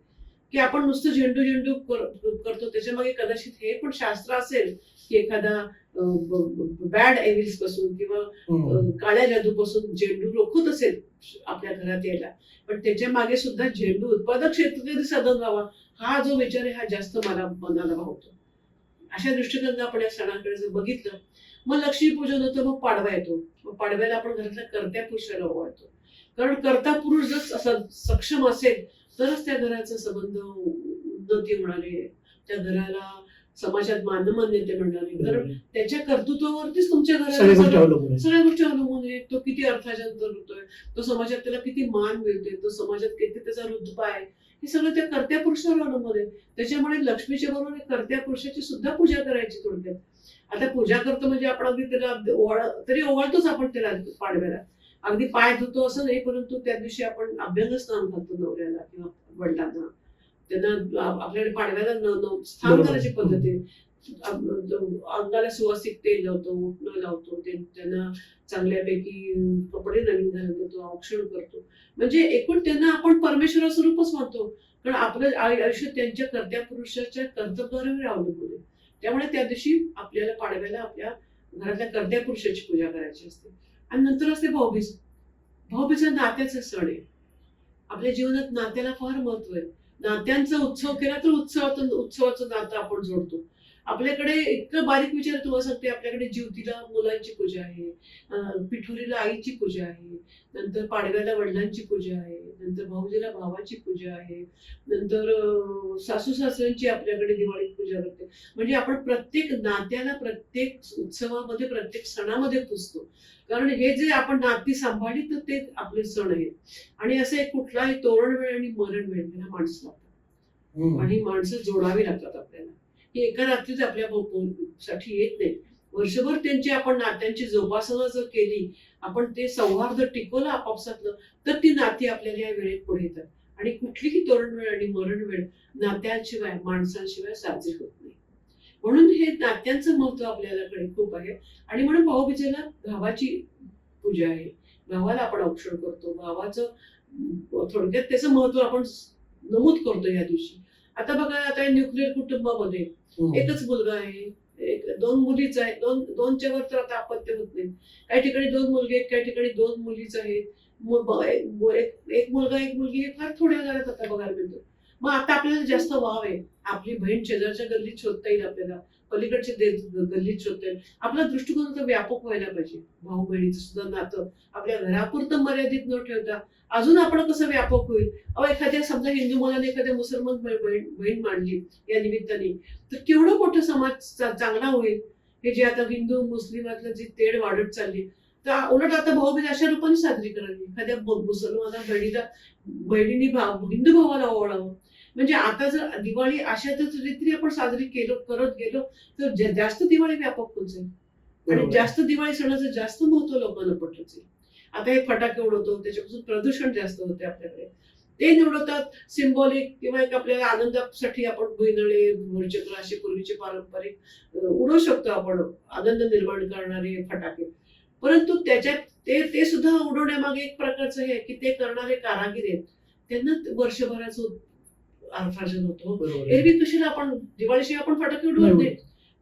Speaker 1: की आपण नुसतं झेंडू करतो. त्याच्यामागे कदाचित हे पण शास्त्र असेल की एखादा बॅड एव्हिल्स पासून किंवा काळ्या जादूपासून झेंडू रोखत असेल आपल्या घरात यायला. पण त्याच्या मागे सुद्धा झेंडू उत्पादक शेतकरी साधन व्हावा हा जो विचार आहे हा जास्त मनाला भावतो. अशा दृष्टिकोनातून आपण या सणाकडे जर बघितलं, मग लक्ष्मीपूजन होतं, मग पाडवा येतो. मग पाडव्याला आपण घरातल्या कर्त्या पुरुषाला ओवाळतो. कारण कर्ता पुरुष जर सक्षम असेल तरच त्या घराचा संबंध उन्नती होणार आहे, त्या घराला समाजात मानमान्यते मिळणार आहे. कारण त्याच्या कर्तृत्वावरतीच तुमच्या घराला सगळ्या गोष्टी अवलंबून आहेत. तो किती अर्थार्जन करतोय, तो समाजात त्याला किती मान मिळतोय, तो समाजात किती त्याचा रुतबा आहे, हे सगळं त्या कर्त्या पुरुषावर अवलंबून आहे. त्याच्यामुळे लक्ष्मीच्या बरोबर कर्त्या पुरुषाची सुद्धा पूजा करायची थोडक्यात. आता पूजा करतो म्हणजे आपण अगदी त्याला तरी ओवाळतोच आपण त्याला पाडव्याला. अगदी पाय धुतो असं नाही, परंतु त्या दिवशी आपण अभ्यंग स्नान घालतो नवऱ्याला किंवा वडिलांना. त्यांना आपल्याकडे पाडव्याला स्नान
Speaker 2: बरोबर.
Speaker 1: करायची पद्धत आहे. अंगाला सुवासिक तेल लावतो, उठणं लावतो, त्यांना चांगल्यापैकी कपडे नवीन घालून देतो, औक्षण करतो. म्हणजे एकूण त्यांना आपण परमेश्वराचं रूपच मानतो, कारण आपलं आयुष्य त्यांच्या कर्त्या पुरुषाच्या कर्तव्यावर अवलंबून आहे. त्यामुळे त्या दिवशी आपल्याला पाडव्याला आपल्या घरातल्या कर्त्या पुरुषाची पूजा करायची असते. आणि नंतर असते भाऊबीज. भाऊबीज हा नात्याचा सण आहे. आपल्या जीवनात नात्याला फार महत्व आहे. नात्यांचा उत्सव केला तर उत्सवाचं नातं आपण जोडतो. आपल्याकडे इतकं बारीक विचार तुम्हाला सांगते, आपल्याकडे जिवतीला मुलांची पूजा आहे, पिठोरीला आईची पूजा आहे, नंतर पाडव्याला वडिलांची पूजा आहे, नंतर भाऊजीला भावाची पूजा आहे, नंतर सासू सासऱ्यांची आपल्याकडे दिवाळीत पूजा करते. म्हणजे आपण प्रत्येक नात्याला, प्रत्येक उत्सवामध्ये, प्रत्येक सणामध्ये पुजतो. कारण हे जे आपण नाती सांभाळली तर ते आपले सण आहेत. आणि असे कुठलाही तोरण वेळ आणि मरण वेळ ह्याला माणसं लागतात, आणि माणसं जोडावी लागतात आपल्याला. ही एका रात्रीच आपल्या साठी येत नाही. वर्षभर त्यांची आपण नात्यांची जोपासना जर केली, आपण ते सौहार्द टिकवलं आपापसातलं, तर ती नाती आपल्याला या वेळेत पुढे येतात. आणि कुठलीही तोरण वेळ आणि मरण वेळ नात्यांशिवाय, माणसांशिवाय साजरी होत नाही. म्हणून हे नात्यांचं महत्व आपल्याकडे खूप आहे. आणि म्हणून भाऊबीजेला भावाची पूजा आहे. भावाला आपण औक्षण करतो. भावाचं थोडक्यात त्याचं महत्व आपण नमूद करतो या दिवशी. आता बघा, आता न्यूक्लिअर कुटुंबामध्ये एकच मुलगा आहे, दोन मुलीच आहे, दोनच्या वर तर आता अपत्य होत नाही. काही ठिकाणी 2 मुलगे आहेत, काही ठिकाणी 2 मुलीच आहेत. एक मुलगा एक मुलगी हे फार थोड्या घरात आता बघायला मिळतं. मग आता आपल्याला जास्त वाव आहे. आपली बहीण शेजारच्या गल्लीत शोधता येईल, आपल्याला पलीकडच्या गल्लीत शोधता येईल. आपला दृष्टिकोन आता व्यापक व्हायला पाहिजे. भाऊ बहिणीचं सुद्धा नातं आपल्या घरापुरतं मर्यादित न ठेवता अजून आपण कसं व्यापक होईल. एखाद्या समजा हिंदू मुलाने एखाद्या मुसलमान बहीण मांडली या निमित्ताने, तर केवढं मोठं समाज चांगला होईल. हे जे आता हिंदू मुस्लिमातलं जी तेढ वाढत चालली, तर उलट आता भाऊबीज अशा रूपाने साजरी करावी. एखाद्या मुसलमान बहिणीने हिंदू भावाला ओवाळावं. म्हणजे आता जर दिवाळी अशा रीतीने आपण साजरी करत गेलो तर जास्त दिवाळी व्यापक होत जाईल, आणि जास्त दिवाळी सणाचं जास्त महत्व लोकांना पटत जाईल. आता हे फटाके उडवतो, त्याच्यापासून प्रदूषण जास्त होते आपल्याकडे. ते निवडवतात सिंबॉलिक किंवा एक आपल्याला आनंदासाठी आपण भुईनळे, मोरचक्र असे पूर्वीचे पारंपरिक उडवू शकतो आपण, आनंद निर्माण करणारे फटाके. परंतु त्याच्यात ते सुद्धा उडवण्यामागे एक प्रकारचं हे की ते करणारे कारागीर आहेत, त्यांना वर्षभराचं अर्थार्जन होतं. एरवी कशाला आपण दिवाळीशिवाय आपण फटाके उडवत नाही,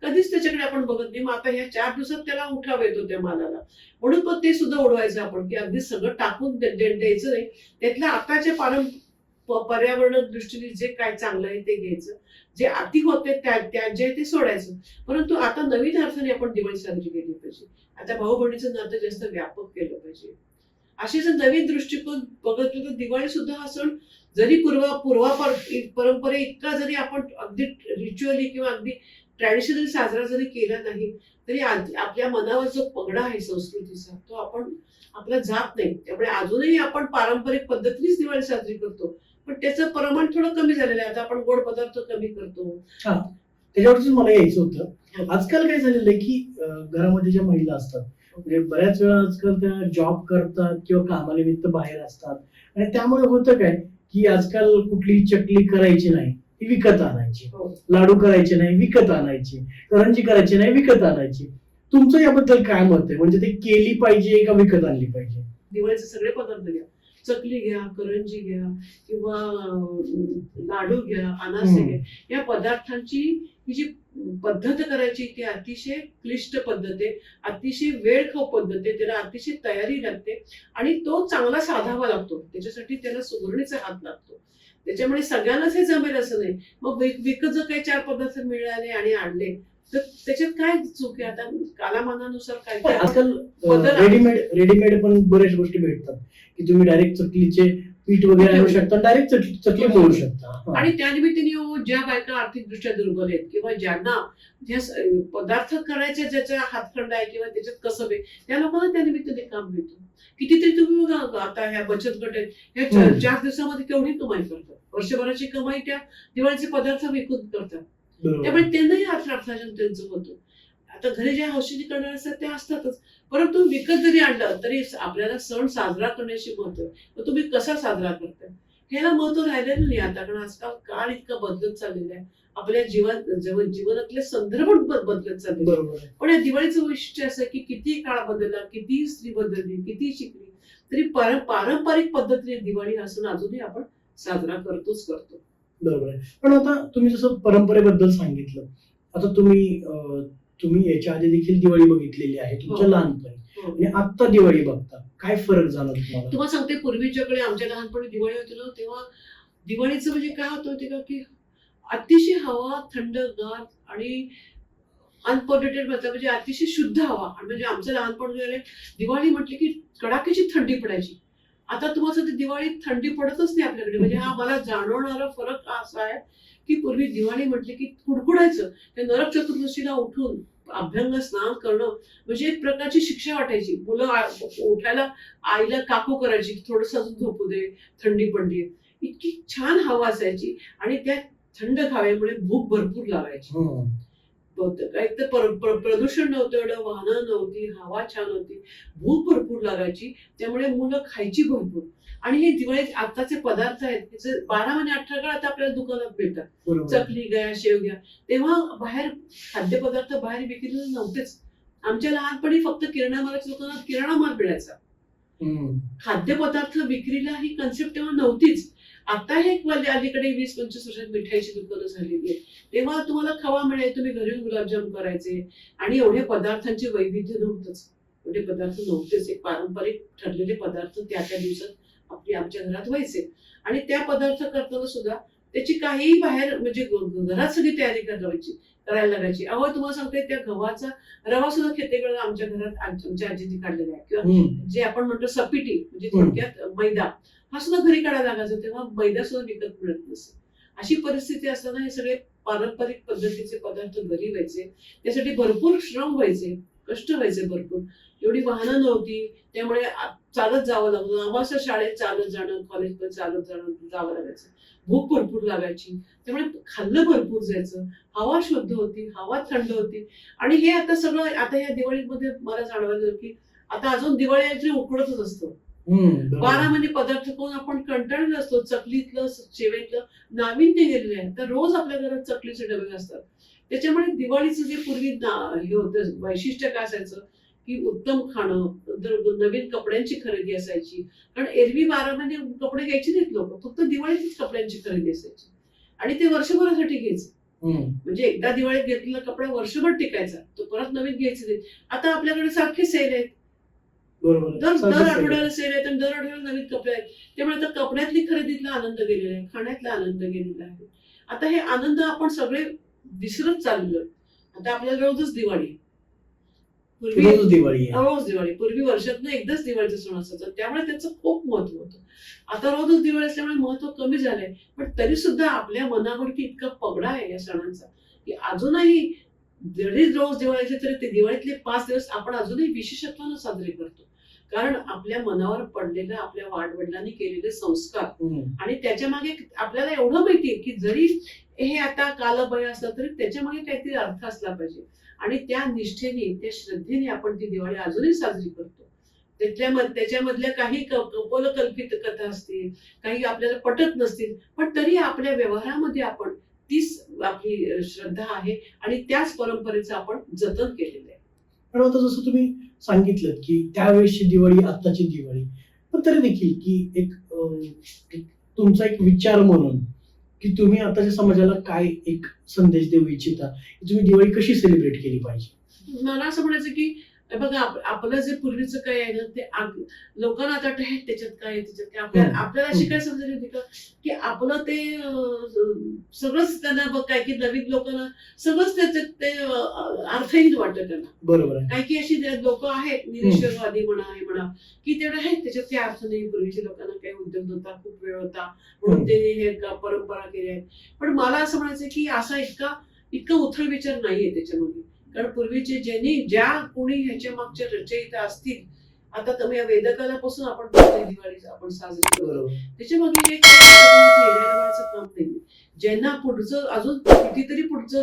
Speaker 1: कधीच त्याच्याकडे आपण बघत नाही. मग आता ह्या 4 दिवसात त्याला उठाव येतो त्या मालाला, म्हणून पण ते सुद्धा उडवायचं आपण, की अगदी सगळं टाकून द्यायचं नाही. त्यातल्या आताच्या पर्यावरण दृष्टीने जे काय चांगलं आहे ते घ्यायचं, जे अति होते त्यात जे ते सोडायचं. परंतु आता नवीन अर्थाने आपण दिवाळी साजरी केली पाहिजे. आता भाऊ बहिणीचं नातं जास्त व्यापक केलं पाहिजे. असे जर नवीन दृष्टिकोन बघितलं तर दिवाळी सुद्धा हा सण जरी परंपरे इतका जरी आपण अगदी रिच्युअली किंवा अगदी ट्रॅडिशनल साजरा जरी केला नाही, तरी आपल्या मनावर जो पगडा आहे संस्कृतीचा, तो आपला जात नाही. त्यामुळे अजूनही आपण पारंपरिक पद्धतीनेच दिवाळी साजरी करतो, पण त्याचं प्रमाण थोडं कमी झालेलं आहे. आता आपण गोड पदार्थ कमी करतो.
Speaker 2: त्याच्यावरच मला यायचं होतं. आजकाल काय झालेलं आहे की घरामध्ये ज्या महिला असतात, म्हणजे बऱ्याच वेळा आजकाल त्या जॉब करतात किंवा कामानिमित्त बाहेर असतात, आणि त्यामुळे होतं काय की आजकाल कुठली चकली करायची नाही, ती विकत आणायची. लाडू करायचे नाही, विकत आणायची. करंजी करायची नाही, विकत आणायची. तुमचं याबद्दल काय मत आहे? म्हणजे ते केली पाहिजे का विकत आणली पाहिजे?
Speaker 1: दिवाळीचे सगळे पदार्थ घ्या, चकली घ्या, करंजी घ्या किंवा लाडू घ्या, अनारसे घ्या, या पदार्थांची ही जी पद्धत करायची ती अतिशय क्लिष्ट पद्धत आहे, अतिशय वेळ खाऊ पद्धत आहे. त्याला अतिशय तयारी लागते आणि तो चांगला साधावा लागतो. त्याच्यासाठी त्याला सुगरणीचा हात लागतो. त्याच्यामुळे सगळ्यांनाच हे जमेल असं नाही. मग विकत जर काही 4 पदार्थ मिळाले आणि आणले तर त्याच्यात काय चूक आहे? आता कालामानानुसार काय
Speaker 2: आजकाल रेडीमेड पण बऱ्याच गोष्टी भेटतात की तुम्ही डायरेक्ट चकलीचे पीठ वगैरे आणू शकता, डायरेक्ट चकली बनवू शकता.
Speaker 1: आणि त्या निमित्ताने ज्या बायका आर्थिकदृष्ट्या दुर्बल आहेत किंवा ज्यांना पदार्थ करायचे ज्याच्या हातखंडा आहे किंवा त्याच्यात कसब आहे, त्या लोकांना त्या निमित्ताने काम मिळतं. कितीतरी तुम्ही बघा आता ह्या बचत गट आहेत, ह्या 4 दिवसामध्ये केवढी कमाई करतात. वर्षभराची कमाई त्या दिवाळीचे पदार्थ विकून करतात. त्यामुळे त्यांनाही अर्थार्जन त्यांचं होतं. आता घरी ज्या हौशीने करणार असतात त्या असतातच, परंतु विकत जरी आणलं तरी आपल्याला सण साजरा करण्याची महत्व आहे. मग तुम्ही कसा साजरा करताय ह्याला महत्व राहिलेलं नाही आता, कारण आजकाल काळ इतका बदलत चाललेला आहे. आपल्या जीवनातले संदर्भ बदलत चाललेले आहेत.
Speaker 2: बरोबर आहे.
Speaker 1: पण या दिवाळीचं वैशिष्ट्य असं आहे की किती काळ बदलला, किती स्त्री बदलली, किती शिकली, तरी पारंपरिक पद्धतीने दिवाळी हा सण अजूनही आपण साजरा करतोच करतो.
Speaker 2: बरोबर आहे. पण आता तुम्ही जसं परंपरेबद्दल सांगितलं, आता तुम्ही याच्या आधी देखील दिवाळी बघितलेली आहे तुमच्या
Speaker 1: हो.
Speaker 2: लहानपणी
Speaker 1: हो.
Speaker 2: आणि आता दिवाळी बघता, काय फरक झाला तुम्हाला?
Speaker 1: तुम्हाला सांगते, पूर्वीच्याकडे आमच्या लहानपणी दिवाळी होती ना, तेव्हा दिवाळीचं म्हणजे काय होतं माहिती का, की अतिशय हवा थंडगार आणि अनपॉल्युटेड म्हणजे अतिशय शुद्ध हवा. आणि म्हणजे आमचं लहानपण गेले, दिवाळी म्हटली की कडाक्याची थंडी पडायची. आता तुम्हाला सांगते दिवाळीत थंडी पडतच नाही आपल्याकडे. म्हणजे हा मला जाणवणारा फरक असा आहे की पूर्वी दिवाळी म्हटली की कुडकुडायचं. त्या नरक चतुर्दशीला उठून अभ्यंग स्नान करणं म्हणजे एक प्रकारची शिक्षा वाटायची. मुलं उठायला आईला काकू करायची, थोडस अजून झोपू दे, थंडी पडली. इतकी छान हवा असायची आणि त्या थंड हवेमुळे भूक भरपूर लागायची. एक तर प्रदूषण नव्हतं, एवढं वाहनं नव्हती, हवा छान होती, भूक भरपूर लागायची. त्यामुळे मुलं खायची भरपूर. आणि हे दिवाळीत आताचे पदार्थ आहेत त्याचे 12 महिने 18 काळ आता आपल्याला दुकानात मिळतात.
Speaker 2: बरोबर.
Speaker 1: चकली घ्या, शेवग्या. तेव्हा बाहेर खाद्यपदार्थ बाहेर विकलेले नव्हतेच. आमच्या लहानपणी फक्त किराणा मालाच्या दुकानात किराणा माल मिळायचा. खाद्यपदार्थ विक्रीला ही कन्सेप्ट तेव्हा नव्हतीच. आता हे अलीकडे 20-25 वर्षात मिठाईची दुकानं झालेली आहेत. तेव्हा तुम्हाला खवा मिळेल, तुम्ही घरी गुलाबजाम करायचे आणि एवढे पदार्थांचे वैविध्य नव्हतंच. एवढे पदार्थ नव्हतेच. एक पारंपरिक ठरलेले पदार्थ त्या दिवसात आमच्या घरात व्हायचे. आणि त्या पदार्थ करताना सुद्धा त्याची काहीही बाहेर म्हणजे घरात सगळी तयारी करायला लागायची. अहो तुम्हाला सांगते, त्या गव्हाचा रवा सुद्धा किती वेळा आमच्या घरात आमच्या आजीने काढलेला आहे. किंवा जे आपण म्हणतो सपिटी म्हणजे थोडक्यात मैदा, हा सुद्धा घरी काढायला लागायचा. तेव्हा मैदा सुद्धा विकत मिळत नसे. अशी परिस्थिती असताना हे सगळे पारंपरिक पद्धतीचे पदार्थ घरी व्हायचे. त्यासाठी भरपूर श्रम व्हायचे, कष्ट व्हायचे भरपूर. एवढी वाहनं नव्हती, त्यामुळे चालत जावं लागलं. आम्हाला शाळेत चालत जाणं, कॉलेज पण चालत जावं लागायचं. भूक भरपूर लागायची, त्यामुळे खाल्लं भरपूर जायचं. हवा शुद्ध होती, हवा थंड होती. आणि हे आता सगळं आता या दिवाळीमध्ये मला जाणवलं की आता अजून दिवाळी उकडतच असतो. 12 महिने पदार्थ करून आपण कंटाळलेलो असतो. चकलीतलं, शेवईतलं नाविन्य गेलेलं आहे. तर रोज आपल्या घरात चकलीचे डबे असतात. त्याच्यामुळे दिवाळीचं जे पूर्वी हे होतं वैशिष्ट्य काय असायचं की उत्तम खाणं, नवीन कपड्यांची खरेदी असायची. कारण एरवी 12 महिने कपडे घ्यायचे नाहीत लोक, फक्त दिवाळीतच कपड्यांची खरेदी असायची. आणि ते वर्षभरासाठी घ्यायचे. म्हणजे एकदा दिवाळीत घेतलेला कपडा वर्षभर टिकायचा, तो परत नवीन घ्यायचे नाही. आता आपल्याकडे सारखे सेल आहेत. दर आठवड्याला सेल आहेत आणि दर आठवड्याला नवीन कपडे आहेत. त्यामुळे आता कपड्यातली खरेदीतला आनंद गेलेला आहे, खाण्यातला आनंद गेलेला आहे. आता हे आनंद आपण सगळे विसरत चाललोय. आता आपल्याला रोजच दिवाळी,
Speaker 2: रोज
Speaker 1: दिवाळी. पूर्वी वर्षातनं एकदाच दिवाळीचा सण असायचा, त्यामुळे त्याचं खूप महत्व होतं. आता रोजच दिवाळी असल्यामुळे महत्व कमी झालंय. पण तरी सुद्धा आपल्या मनावरती इतका पगडा आहे या सणांचा की अजूनही जरी रोज दिवाळीचे तरी ते दिवाळीतले 5 दिवस आपण अजूनही विशेषत्वानं साजरे करतो. कारण आपल्या मनावर पडलेलं, आपल्या वाडवडिलांनी केलेले संस्कार आणि त्याच्या मागे आपल्याला एवढं माहितीये की जरी हे आता कालबाह्य असलं तरी त्याच्या मागे काहीतरी अर्थ असला पाहिजे. आणि त्या निष्ठेने, त्या श्रद्धेने आपण ती दिवाळी अजूनही साजरी करतो. त्याच्यामधल्या काही कपोलकल्पित कथा असतील, काही आपल्याला पटत नसतील, पण तरी आपल्या व्यवहारामध्ये आपण तीच आपली श्रद्धा आहे आणि त्याच परंपरेचं आपण जतन केलेलं आहे.
Speaker 2: पण आता जसं तुम्ही सांगितलं की त्यावेळेसची दिवाळी, आत्ताची दिवाळी, पण तरी देखील की एक तुमचा एक विचार म्हणून की तुम्ही आताच्या समाजाला काय एक संदेश देऊ इच्छिता, तुम्ही दिवाळी कशी सेलिब्रेट केली पाहिजे?
Speaker 1: मला असं म्हणायचं की बघा, आपलं जे पूर्वीचं काय आहे ना ते लोकांना आता वाटतं त्याच्यात काय आपल्याला अशी काय समजायची होती का की आपलं ते सगळंच त्यांना काय की नवीन लोकांना सगळंच त्याच्यात ते अर्थहीन वाटतं त्यांना.
Speaker 2: बरोबर आहे.
Speaker 1: काही की अशी लोक आहेत निरीश्वरवादी म्हणा, हे म्हणा, की तेवढं आहेत त्याच्यात काही अर्थ नाही. पूर्वीच्या लोकांना काही उद्योग नव्हता, खूप वेळ होता म्हणून ते हे परंपरा केल्या आहेत. पण मला असं म्हणायचं की असा इतका उथळ विचार नाहीये त्याच्यामध्ये. कारण पूर्वीचे ज्या कोणी ह्याच्या मागच्या रचयिता असतील आता तुम्ही या वेदकालापासून आपण प्रत्येक दिवाळी आपण साजरी करतो.
Speaker 2: बरोबर.
Speaker 1: त्याच्या मागे एक येण्याचं काम नाही. ज्यांना पुढचं अजून कितीतरी पुढचं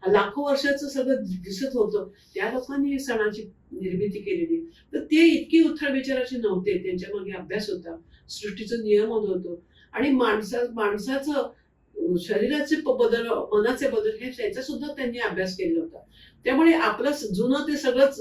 Speaker 1: लाखो वर्षाचं सगळं दिसत होतं, त्या लोकांनी या सणाची निर्मिती केलेली. तर ते इतकी उथळ विचाराचे नव्हते. त्यांच्या मागे अभ्यास होता, सृष्टीचं नियमन होतं आणि माणसाचं शरीराचे बदल, मनाचे बदल हे त्याचा सुद्धा त्यांनी अभ्यास केला होता. त्यामुळे आपलं जुनं ते सगळंच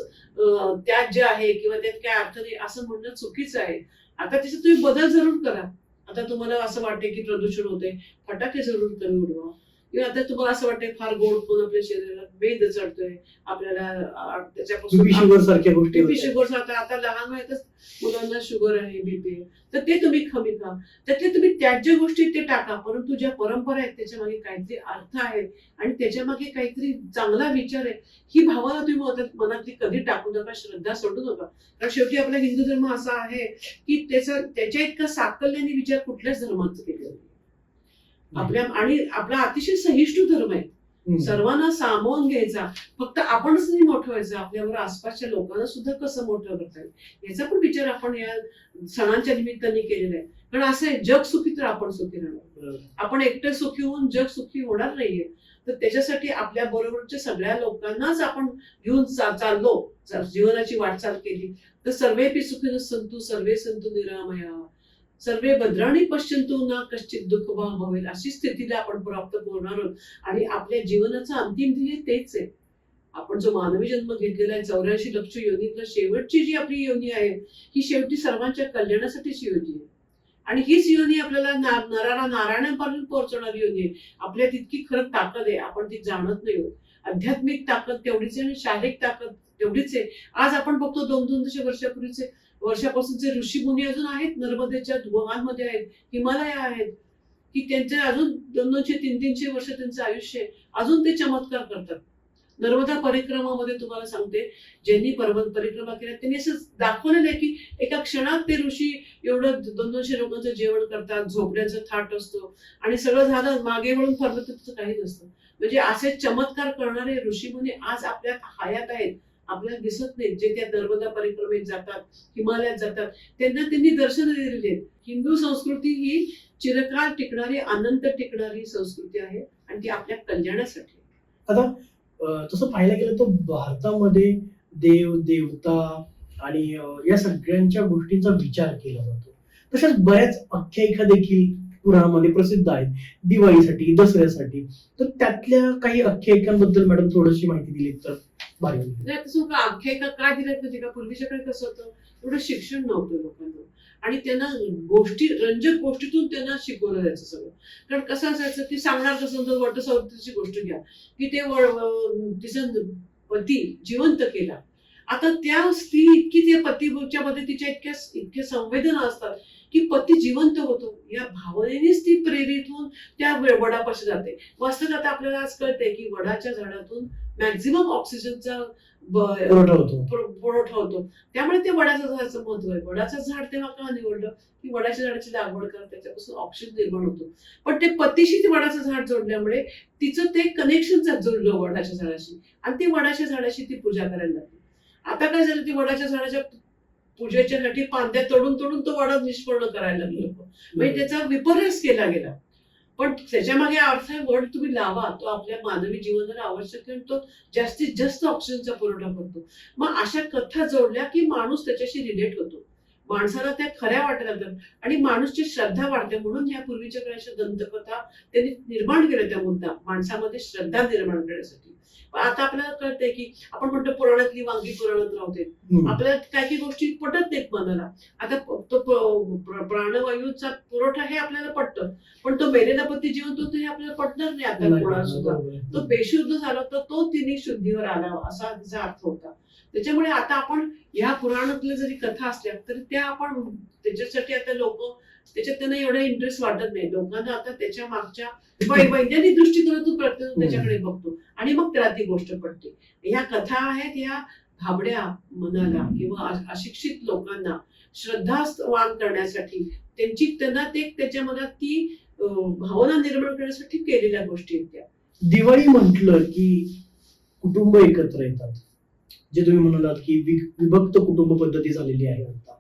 Speaker 1: त्यात जे आहे किंवा त्यात काय अर्थ नाही असं म्हणणं चुकीचं आहे. आता त्याच्यात तुम्ही बदल जरूर करा. आता तुम्हाला असं वाटते की प्रदूषण होते, फटाके जरूर कमी उडवा. किंवा आता तुम्हाला असं वाटतंय फार गोड खाऊन आपल्या शरीराला वेध चढतोय, आपल्याला त्याच्यापासून
Speaker 2: बीपी शुगर सारख्या गोष्टी
Speaker 1: बीपी
Speaker 2: होतात.
Speaker 1: शुगर आता लहान वयातच मुलांना शुगर आहे, बीपी आहे, तर ते तुम्ही कमी खा. त्यातले तुम्ही त्याज्य गोष्टी ते टाका, परंतु ज्या परंपरा आहेत त्याच्या मागे काहीतरी अर्थ आहे आणि त्याच्या मागे काहीतरी चांगला विचार आहे, ही भावना तुम्ही मनातली कधी टाकू नका, श्रद्धा सोडू नका. कारण शेवटी आपला हिंदू धर्म असा आहे की त्याच्या इतका साकल्याने विचार कुठल्याच धर्माचा केलेला नाही. आणि आपला अतिशय सहिष्णू धर्म आहे. सर्वांना सामावून घ्यायचा, फक्त आपणच नाही मोठं व्हायचं, आपल्यावर आसपासच्या लोकांना सुद्धा कसं मोठं करता येईल याचा पण विचार आपण या सणांच्या निमित्ताने केलेला आहे. कारण असं आहे, जग सुखी तर आपण सुखी राहणार. आपण एकटं सुखी होऊन जग सुखी होणार नाहीये. तर त्याच्यासाठी आपल्या बरोबरच्या सगळ्या लोकांनाच आपण घेऊन चाललो, जीवनाची वाटचाल केली तर सर्वेपि सुखिनः सन्तु सर्वे सन्तु निरामया सर्वे भद्राणी पश्यन्तु न कश्चित दुःखभाग भवेल, अशी स्थितीला आपण प्राप्त होणार आहोत. आणि आपल्या जीवनाचं अंतिम ध्येय तेच आहे. आपण जो मानवी जन्म घेतलेला आहे 84 लक्ष योनीतलं शेवटची जी आपली योनी आहे, ही शेवटी सर्वांच्या कल्याणासाठीची योनी आहे. आणि हीच योनी आपल्याला नराला नारायणापर्यंत पोहोचवणारी योनी आहे. आपल्यात इतकी खरं ताकद आहे, आपण ती जाणत नाही होत. आध्यात्मिक ताकद तेवढीच आहे आणि शारीरिक ताकद तेवढीच आहे. आज आपण बघतो 200-200 वर्षापासूनचे ऋषी मुनी अजून आहेत, नर्मदेच्या गुहांमध्ये आहेत, हिमालय आहेत, की त्यांचे अजून 200-300 वर्ष त्यांचं आयुष्य आहे, अजून ते चमत्कार करतात. नर्मदा परिक्रमामध्ये तुम्हाला सांगते, ज्यांनी परिक्रमा केल्या त्यांनी असं दाखवलेलं आहे की एका क्षणात ते ऋषी एवढं 200 लोकांचं जेवण करतात, झोपड्याचं थाट असतो आणि सगळं झालं, मागे वळून फरलं तर तिचं काही नसतं. म्हणजे असे चमत्कार करणारे ऋषी मुनी आज आपल्या हयात आहेत, आपल्याला दिसत नाही. जे त्या नर्मदा परिक्रमेत जातात, हिमालयात जातात, त्यांनी दर्शन दिलेली आहेत. हिंदू संस्कृती ही चिरकाल टिकणारी, अनंत टिकणारी संस्कृती आहे आणि ती आपल्या कल्याणासाठी.
Speaker 2: आता तसं पाहायला गेलं तर भारतामध्ये देव देवता आणि या सगळ्यांच्या गोष्टींचा विचार केला जातो. तशाच बऱ्याच आख्यायिका देखील पुराणामध्ये प्रसिद्ध आहेत दिवाळीसाठी, दसऱ्यासाठी. तर त्यातल्या काही आख्यायिकांबद्दल मॅडम थोडीशी माहिती दिली तर भारी होईल.
Speaker 1: नाही तसं आख्यायिका काय दिल्यात म्हणजे का, पूर्वीच्या काळी कसं होतं, एवढं शिक्षण नव्हतं लोकांना आणि त्यांना रंजक गोष्टीतून त्यांना शिकवलं जायचं सगळं. कारण कसं असायचं की सांगणार कसं, वटसावित्रीची गोष्ट घ्या की ते तिचा पती जिवंत केला. आता त्या स्त्री इतकी त्या पतीच्या मध्ये तिच्या इतक्या संवेदना असतात की पती जिवंत होतो, या भावनेनेच ती प्रेरित होऊन त्या वडापाशी जाते. वास्तविक आता आपल्याला आज कळतंय की वडाच्या झाडातून मॅक्झिमम ऑक्सिजनचा पुरवठा होतो. त्यामुळे ते वडाच्या झाडाचं महत्व आहे. वडाचं झाड तेव्हा का निवडलं की वडाच्या झाडाची लागवड करा, त्याच्यापासून ऑक्सिजन निर्माण होतो. पण ते पतीशी ते वडाचं झाड जोडल्यामुळे तिचं ते कनेक्शन जोडलं वडाच्या झाडाशी आणि ती वडाच्या झाडाशी ती पूजा करायला लागली. आता काय झालं, ती वडाच्या झाडाच्या पूजेच्यासाठी फांद्या तोडून तो वडा निष्पर्ण करायला लागले लोक. म्हणजे त्याचा विपर्यास केला गेला. पण त्याच्या मागे अर्थ आहे, वड तुम्ही लावा, तो आपल्या मानवी जीवनाला आवश्यक आहे, तो जास्तीत जास्त ऑक्सिजनचा पुरवठा करतो. मग अशा कथा जोडल्या की माणूस त्याच्याशी रिलेट होतो, माणसाला त्या खऱ्या वाटायला लागतात आणि माणूसची श्रद्धा वाढते. म्हणून ह्या पूर्वीच्या काळाच्या दंतकथा त्यांनी निर्माण केल्या, त्या मुद्दा माणसामध्ये श्रद्धा निर्माण करण्यासाठी. आता आपल्याला कळतंय की आपण म्हणतो पुराणातली वांगी पुराणात राहते, आपल्याला काही गोष्टी पटत नाहीत मनाला. आता तो प्राणवायूचा पुरवठा हे आपल्याला पटतं, पण तो मेलेला पती जिवंत होतो हे आपल्याला पटणार नाही. आता कोणाला सुद्धा तो बेशुद्ध झाला तर तो तिने शुद्धीवर आला असा तिचा अर्थ होता. त्याच्यामुळे आता आपण ह्या पुराणातल्या जरी कथा असल्या तरी त्या आपण त्याच्यासाठी आता लोक त्याच्यात त्यांना एवढा इंटरेस्ट वाटत नाही. लोकांना आता त्याच्या मागच्या वैज्ञानिक दृष्टिकोनातून प्रत्येक त्याच्याकडे बघतो आणि मग त्याला ती गोष्ट पडते. ह्या कथा आहेत, ह्या भाबड्या मनाला किंवा अशिक्षित लोकांना श्रद्धावान करण्यासाठी, त्यांना त्याच्या मनात ती भावना निर्माण करण्यासाठी केलेल्या गोष्टी आहेत त्या.
Speaker 2: दिवाळी म्हटलं की कुटुंब एकत्र येतात, जे तुम्ही म्हणालात की विभक्त कुटुंब पद्धती झालेली आहे आता,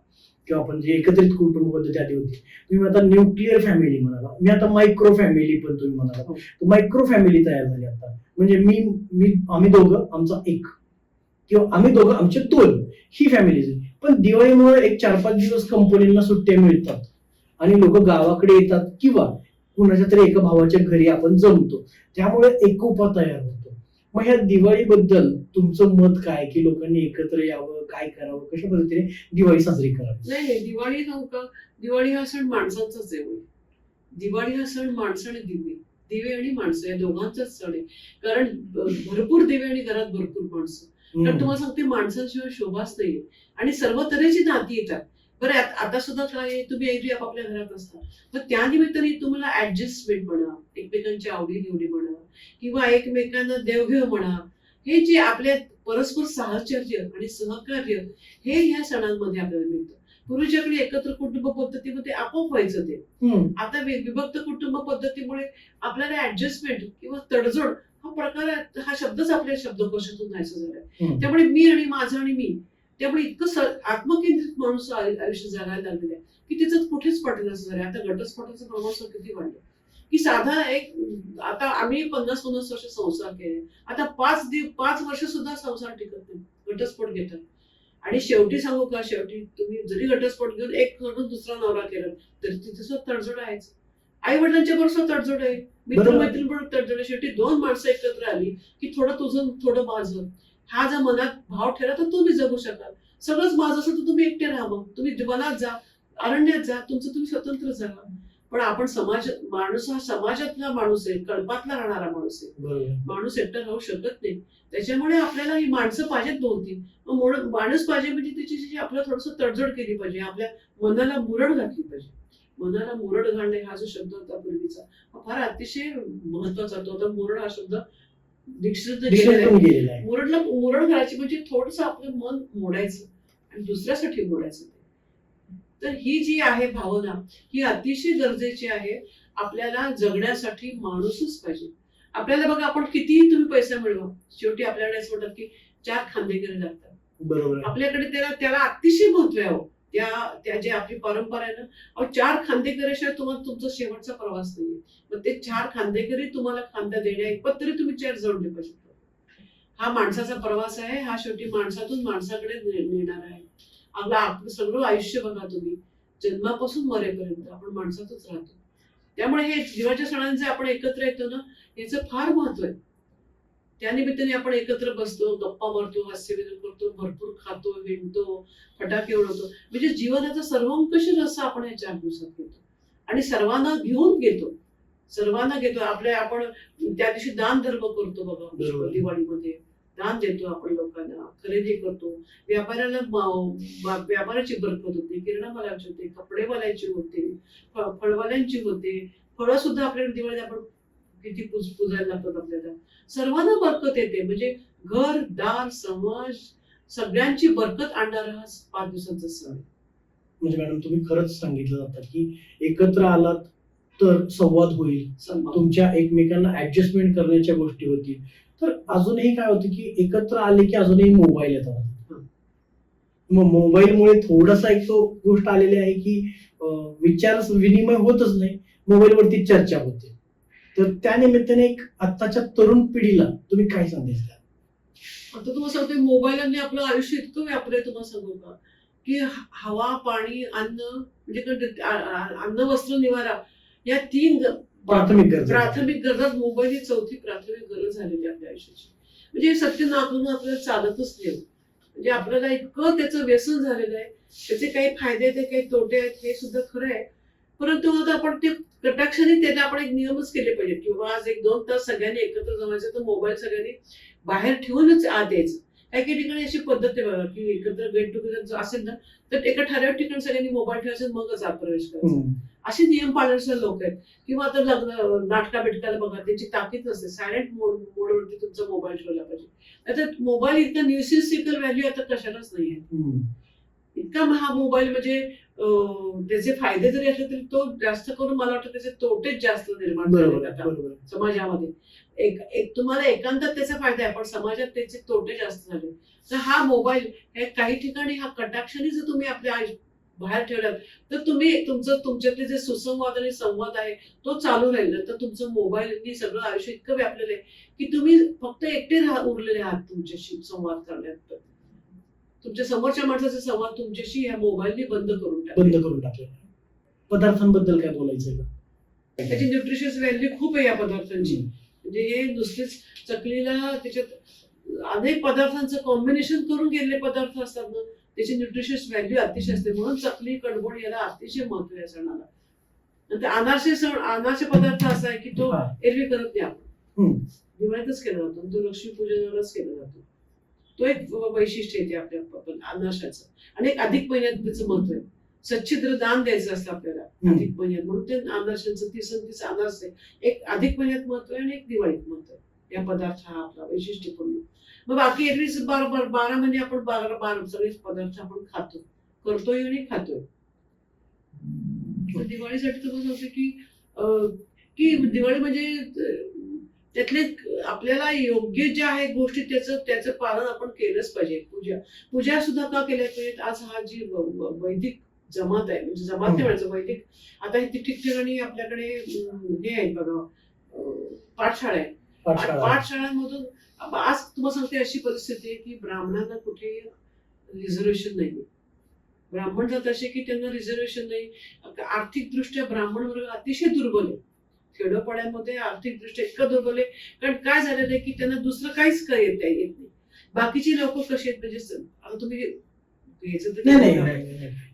Speaker 2: किंवा आपण जे एकत्रित कुटुंब पद्धती आली होती, तुम्ही आता न्यूक्लिअर फॅमिली म्हणाला, मी आता मायक्रो फॅमिली पण तुम्ही म्हणाला, मायक्रो फॅमिली तयार झाली आता. म्हणजे आम्ही दोघं आमचा एक, किंवा आम्ही दोघं आमचे दोन, ही फॅमिली झाली. पण दिवाळीमुळे एक 4-5 दिवस कंपनीला सुट्ट्या मिळतात आणि लोक गावाकडे येतात, किंवा कुणाच्या तरी एका भावाच्या घरी आपण जमतो, त्यामुळे एकोपा तयार होतो. मग ह्या दिवाळीबद्दल तुमचं मत काय, की लोकांनी एकत्र यावं, काय करावं, कशा पद्धतीने दिवाळी साजरी करावी?
Speaker 1: नाही, दिवाळी नव्हतं. दिवाळी हा सण माणसांचाच आहे. दिवाळी हा सण माणसं आणि दिवे आणि माणसं या दोघांचाच सण आहे. कारण भरपूर दिवे आणि घरात भरपूर माणसं. तर तुम्हाला सांगते, माणसांशिवाय शोभाच नाहीये. आणि सर्व तऱ्हेची नाती येतात. बरं, आता सुद्धा काय, तुम्ही एरवी आपापल्या घरात असता, तर त्या निमित्ताने तुम्हाला ऍडजस्टमेंट म्हणा, एकमेकांची आवडी निवडी म्हणा, किंवा एकमेकांना देवघेव म्हणा, हे जे आपल्या परस्पर साहचर्य आणि सहकार्य, हे ह्या सणांमध्ये आपल्याला मिळतं. पूर्वीच्याकडे एकत्र कुटुंब पद्धतीमध्ये आपोआप व्हायचं ते. आता विभक्त कुटुंब पद्धतीमुळे आपल्याला ऍडजस्टमेंट किंवा तडजोड हा प्रकार, हा शब्दच आपल्या शब्दकोशातून नाहीसा झालाय. त्यामुळे मी आणि माझं आणि मी, त्यामुळे इतकं आत्मकेंद्रित माणूस आयुष्य जगायला लागलेलं आहे की त्याचं कुठेच पटेल असं झालं. आता घटस्फोटाचं प्रमाण किती वाढलं, की साधा एक, आता आम्ही 50-50 वर्ष संसार केले, आता 5 वर्ष सुद्धा संसार टिकत नाही, घटस्फोट घेतात. आणि शेवटी सांगू का, शेवटी तुम्ही जरी घटस्फोट घेऊन एक सोडून दुसरा नवरा केला तरी तिथे सुद्धा तडजोड आहेच. आई वडिलांच्या बरोबर तडजोड आहे, मित्रमैत्रिणींबरोबर तडजोड आहे. शेवटी 2 माणसं एकत्र आली की थोडं तुझं थोडं माझं, हा जर मनात भाव ठेवला तर तुम्ही जगू शकाल. सगळंच माझं असं तर तुम्ही एकटे राहा, मग तुम्ही वनात जा, अरण्यात जा, तुमचं तुम्ही स्वतंत्र जगा. पण आपण माणूस हा समाजातला माणूस आहे, कळपातला राहणारा माणूस आहे. माणूस एकटा राहू शकत नाही. त्याच्यामुळे आपल्याला ही माणसं पाहिजेत 2-3. माणूस पाहिजे म्हणजे त्याची आपल्याला थोडस तडजोड केली पाहिजे, आपल्या मनाला मुरड घातली पाहिजे. मनाला मुरड घालणे हा जो शब्द होता पूर्वीचा, हा फार अतिशय महत्वाचा होता. मुरड हा शब्द मुरड घालायची म्हणजे थोडस आपलं मन मोडायचं आणि दुसऱ्यासाठी मोडायचं. तर ही जी आहे भावना, ही अतिशय गरजेची आहे. आपल्याला जगण्यासाठी माणूसच पाहिजे. आपल्याला बघा, आपण कितीही तुम्ही पैसा मिळवा, शेवटी आपल्याकडे असं वाटतं की 4 खांदेकरी लागतात.
Speaker 2: बरोबर,
Speaker 1: आपल्याकडे त्याला अतिशय महत्व आहे. त्या जे आपली परंपरा आहे ना, 4 खांदेकरीशिवाय तुम्हाला तुमचा शेवटचा प्रवास नाहीये. मग ते 4 खांदेकरी तुम्हाला खांदा देण्या इतपत तरी तुम्ही 4 जोडले पाहिजे. हा माणसाचा प्रवास आहे. हा शेवटी माणसातून माणसाकडे नेणार आहे. आपलं सगळं आयुष्य बघा तुम्ही, जन्मापासून मरेपर्यंत आपण माणसातच राहतो. त्यामुळे हे जीवाच्या सणांचे आपण एकत्र येतो ना, याचं फार महत्व आहे. त्यानिमित्ताने आपण एकत्र बसतो, गप्पा मारतो, हास्यविनोद करतो, भरपूर खातो, विणतो, फटाके उडवतो. म्हणजे जीवनाचा सर्वंकष रस आपण या 4 दिवसात घेतो आणि सर्वांना घेतो. आपण त्या दिवशी दान धर्म करतो बघा, दिवाळीमध्ये दान देतो आपण लोकांना, खरेदी करतो. व्यापाराची बरकत होते, किराणा मालाची होते, कपडे वाल्याची होते, फळवाल्यांची होते. फळं सुद्धा आपल्याकडे दिवाळीत आपण किती पुजायला लागतात. आपल्याला सर्वांना बरकत येते. म्हणजे घर दार समाज सगळ्यांची बरकत आणणारा हा 5 दिवसांचा सण.
Speaker 2: म्हणजे मॅडम, तुम्ही खरंच सांगितलं जातं की एकत्र आलात तर संवाद होईल, तुमच्या एकमेकांना ऍडजस्टमेंट करण्याच्या गोष्टी होतील. तर अजूनही काय होतं की एकत्र आले की अजूनही मोबाईल येतात. मग मोबाईलमुळे थोडासा एक तो गोष्ट आलेली आहे की विचार विनिमय होतच नाही, मोबाईलवरती चर्चा होते. तर त्या निमित्ताने एक आत्ताच्या तरुण पिढीला तुम्ही काय संदेश द्याल?
Speaker 1: आता तुम्हाला सांगते, मोबाईलने आपलं आयुष्य इतकं व्यापलंय, तुम्हाला सांगू का, की हवा, पाणी, अन्न, म्हणजे अन्न, वस्त्र, निवारा या 3 प्राथमिक गरजा, मोबाईल ही 4थी प्राथमिक गरज झालेली आपल्या आयुष्याची. म्हणजे सत्य नाकरून आपल्याला चालतच नाही. म्हणजे आपल्याला इतकं त्याचं व्यसन झालेलं आहे. त्याचे काही फायदे आहेत, काही तोटे आहेत, हे सुद्धा खरं आहे. परंतु आता आपण ते कटाक्षाने त्याला आपण एक नियमच केले पाहिजे की बाबा आज 1-2 तास सगळ्यांनी एकत्र जमायचं, तर मोबाईल सगळ्यांनी बाहेर ठेवूनच आत यायचं. काही ठिकाणी अशी पद्धत आहे बघा की एकत्र गेट टुगेदर असेल ना, तर एका ठराविक ठिकाणी सगळ्यांनी मोबाईल ठेवायचा, मगच आत प्रवेश करायचा. असे नियम पाळणारे लोक आहेत. किंवा आता लग्न नाटका बिटकाला बघा, त्याची ताकीद नसते, सायलेंट मोडवरती तुमचा मोबाईल ठेवला पाहिजे. आता मोबाईल इतका न्यूसिकल व्हॅल्यू आता कशालाच नाहीये. इतका हा मोबाईल म्हणजे त्याचे फायदे जरी असले तरी तो जास्त करून मला वाटतं त्याचे तोटेच जास्त निर्माण झाले आता समाजामध्ये. तुम्हाला एकांतात त्याचा फायदा आहे, पण समाजात त्याचे तोटे जास्त झाले. तर हा मोबाईल हे काही ठिकाणी हा कटाक्षाने जर तुम्ही आपल्या बाहेर ठेवलात, तर तुम्ही तुमच्यातले जे सुसंवाद आणि संवाद आहे तो चालू राहील. तर तुमचं मोबाईलनी सगळं आयुष्य इतकं व्यापलेलं आहे की तुम्ही फक्त एकटे उरलेले आहात तुमच्याशी संवाद करण्यात. तुमच्या समोरच्या माणसाचा संवाद तुमच्याशी ह्या मोबाईलने बंद करून
Speaker 2: टाकले. पदार्थांबद्दल काय बोलायचंय का?
Speaker 1: त्याची न्यूट्रिशियस व्हॅल्यू खूप आहे या पदार्थांची. म्हणजे हे नुसतेच चकलीला त्याच्यात अनेक पदार्थांचं कॉम्बिनेशन करून गेलेले पदार्थ असतात ना, त्याची न्यूट्रिशियस व्हॅल्यू अतिशय असते. म्हणून चकली, कडबोड याला अतिशय महत्व आहे सणाला. नंतर अनारसे पदार्थ असा आहे की तो एरवी करत नाही आपण, दिवाळीतच केला जातो, तो लक्ष्मीपूजनालाच केला जातो. तो एक वैशिष्ट्य येते आपल्या अनारशाचं. आणि एक अधिक महिन्यात त्याचं महत्व आहे. सच्छिद्र दान द्यायचं असतं आपल्याला अधिक महिन्यात, म्हणून ते अनारशांचं तीस अनारस आहे. एक अधिक महिन्यात महत्व आहे आणि एक दिवाळीत महत्व आहे. या पदार्थ हा आपला वैशिष्ट्यपूर्ण. मग बाकी एरवी 12 महिने आपण 12 सगळे पदार्थ आपण खातो, करतोय आणि खातोय. दिवाळीसाठी तुम्हाला सांगते की दिवाळी म्हणजे त्यातले आपल्याला योग्य ज्या आहेत गोष्टी त्याचं पालन आपण केलंच पाहिजे. पूजा सुद्धा का केल्या पाहिजेत. आज हा जी वैदिक जमात आहे, म्हणजे जमात नाही म्हणायचं, वैदिक. आता हे ठिकठिकाणी आपल्याकडे हे आहेत बघा, पाठशाळा आहे. पाठशाळांमधून आज तुम्हाला सांगते अशी परिस्थिती आहे की ब्राह्मणांना कुठे रिझर्वेशन नाही. ब्राह्मण जात असे की त्यांना रिझर्वेशन नाही. आर्थिक दृष्ट्या ब्राह्मण वर्ग अतिशय दुर्बल आहे. खेडोपाड्यांमध्ये आर्थिक दृष्ट्या इतकं दुर्बल आहे, कारण काय झालेलं आहे की त्यांना दुसरं काहीच येत नाही. बाकीची लोक कशी आहेत, म्हणजे आता तुम्ही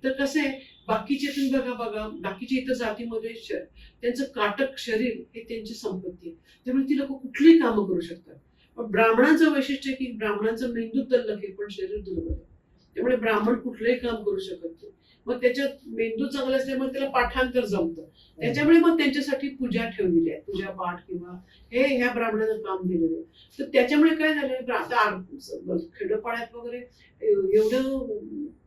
Speaker 1: तर कसं आहे, बाकीचे तुम्ही बघा बाकीच्या इतर जातीमध्ये त्यांचं काटक शरीर हे त्यांची संपत्ती आहे. त्यामुळे ती लोक कुठलीही कामं करू शकतात. पण ब्राह्मणांचं वैशिष्ट्य आहे की ब्राह्मणांचं मेंदू तल्लख आहे पण शरीर दुर्बल आहे. त्यामुळे ब्राह्मण कुठलंही काम करू शकत नाही. मग त्याच्यात मेंदू चांगला असल्यामुळे त्याला पाठांतर जमतं. त्याच्यामुळे मग त्यांच्यासाठी पूजा ठेवलेली आहे, पूजा पाठ किंवा हे ह्या ब्राह्मणांना काम दिलेलं आहे. तर त्याच्यामुळे काय झालं, आता खेडोपाड्यात वगैरे एवढं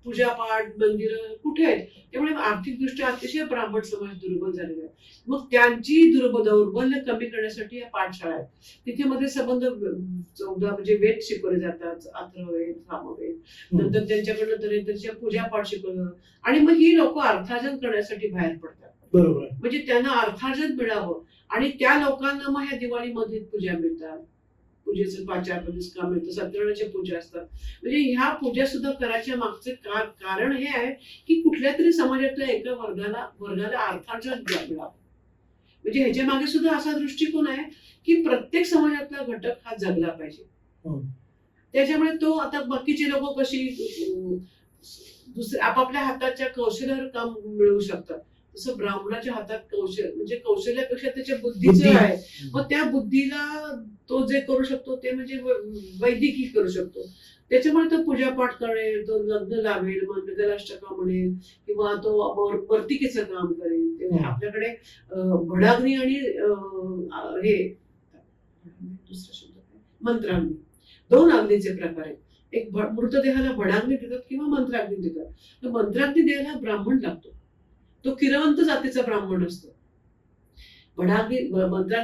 Speaker 1: पूजा पाठ मंदिरं कुठे आहेत. त्यामुळे आर्थिकदृष्ट्या अतिशय ब्राह्मण समाज दुर्बल झालेला आहे. मग त्यांची दौर्बल्य कमी करण्यासाठी या पाठशाळा आहेत. तिथे मध्ये संबंध 14 म्हणजे वेद शिकवले जातात, अथर्ववेद, सामवेद. नंतर त्यांच्याकडनं दरिद्रच्या पूजा पाठ शिकवलं. आणि मग ही लोक अर्थार्जन करण्यासाठी बाहेर पडतात.
Speaker 2: बरोबर.
Speaker 1: म्हणजे त्यांना अर्थार्जन मिळावं आणि त्या लोकांना मग ह्या दिवाळीमध्ये पूजा मिळतात. पूजेचं 5-4 काम मिळतं. सत्यनारायणाच्या पूजा असतात. म्हणजे ह्या पूजा सुद्धा करायच्या मागचे कारण हे आहे की कुठल्या तरी समाजातल्या एका वर्गाला अर्थार्जन मिळावं. म्हणजे ह्याच्या मागे सुद्धा असा दृष्टिकोन आहे की प्रत्येक समाजातला घटक हा जगला पाहिजे. त्याच्यामुळे तो आता बाकीचे लोक कशी दुसऱ्या आपापल्या हाताच्या कौशल्यावर काम मिळवू शकतात, तसं ब्राह्मणाच्या हातात म्हणजे कौशल्यापेक्षा त्याच्या बुद्धीचं आहे. मग त्या बुद्धीला तो जे करू शकतो ते म्हणजे वैदिकी करू शकतो. त्याच्यामुळे तो पूजापाठ करेल, तो लग्न लावेल, मंगलाष्टका म्हणेल किंवा तो वर्तिकेचं काम करेल. आपल्याकडे भडाग्नी आणि हे दुसरा शब्द मंत्राग्नी, 2 अग्नीचे प्रकार आहेत. एक मृतदेहाला भडाग्नी देतात किंवा मंत्राग्नी देतात. तर मंत्राग्नी द्यायला ब्राह्मण लागतो, तो किरवंत जातीचा ब्राह्मण असतो. मंत्राग्नी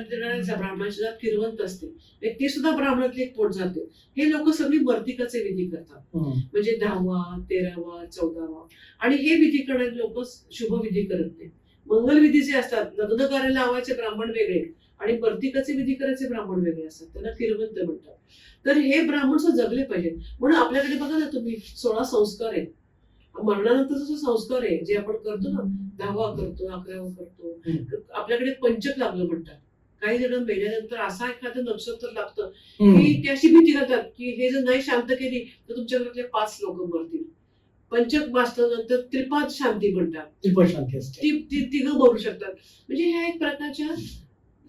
Speaker 1: देणाऱ्या ब्राह्मणाची जात किरवंत असते, ती सुद्धा ब्राह्मणातली एक पोट जाते. हे लोक सगळी वर्तिकाचे विधी करतात, म्हणजे 10वा, 13वा, 14वा. आणि हे विधी करणारे लोक शुभ विधी करत नाही. मंगलविधी जे असतात, लग्न कार्याला लावायचे ब्राह्मण वेगळे आणि वर्तिकाचे विधी करायचे ब्राह्मण वेगळे असतात, त्यांना किरवंत म्हणतात. तर हे ब्राह्मण जगले पाहिजे. म्हणून आपल्याकडे बघा ना तुम्ही, 16 संस्कार आहेत. मरणानंतरचा जो संस्कार आहे जे आपण करतो ना, 10वा करतो, 11वा करतो. आपल्याकडे पंचक लागलं म्हणतात. काही जण मेल्यानंतर असा एखादं नक्षत्र लागतं की ती अशी भीती करतात की हे जर नाही शांत केली तर तुमच्या घरातले 5 लोक मरतील. पंचक वाचल्यानंतर त्रिपाद शांती म्हणतात.
Speaker 2: त्रिपद शांती असते,
Speaker 1: ती 3 मरू शकतात. म्हणजे ह्या एक प्रकारच्या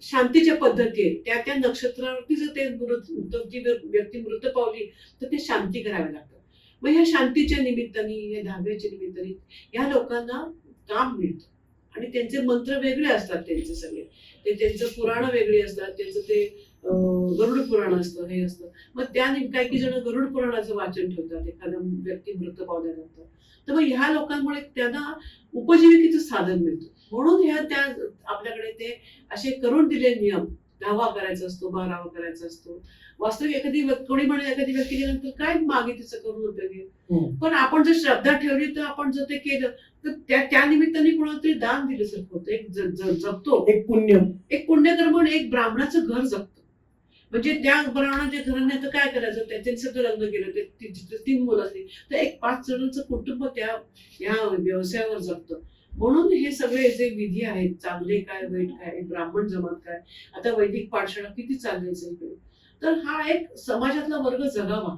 Speaker 1: शांतीच्या पद्धती आहेत. त्या नक्षत्रावरती जर ती व्यक्ती मृत पावली तर ते शांती करावी लागतात. मग ह्या शांतीच्या निमित्ताने, या धाग्याच्या निमित्ताने या लोकांना काम मिळतं. आणि त्यांचे मंत्र वेगळे असतात, त्यांचे सगळे ते त्यांचं पुराण वेगळी असतात. त्यांचं ते गरुड पुराण असतं, हे असतं. मग त्या काही जण गरुड पुराणाचं वाचन ठेवतात एखादा व्यक्ती मृत पावल्यानंतर. तर मग ह्या लोकांमुळे त्यांना उपजीविकेचं साधन मिळतं. म्हणून त्या आपल्याकडे ते असे करून दिले नियम 10वा करायचा असतो, 12वा करायचा असतो. वास्तविक कोणी म्हणे एखादी व्यक्ती गेल्यानंतर काय मागे तिचं करून उपयोगी. पण आपण जर श्रद्धा ठेवली तर आपण जर ते केलं तर त्या निमित्ताने कोणाला तरी दान दिल्यासारखं होतं. एक जगतो, एक पुण्यकर्म आणि एक ब्राह्मणाचं घर जगतं. म्हणजे त्या ब्राह्मणाच्या घराने तर काय करायचं, त्याचे सगळं लग्न केलं, ते 3 मुलं असली तर एक 5 जणांचं कुटुंब या व्यवसायावर जगतं. म्हणून हे सगळे जे विधी आहेत, चांगले काय वाईट काय, ब्राह्मण जमात काय, आता वैदिक पाठशाळा किती चालवायचं इकडे, तर हा एक समाजातला वर्ग जगावा.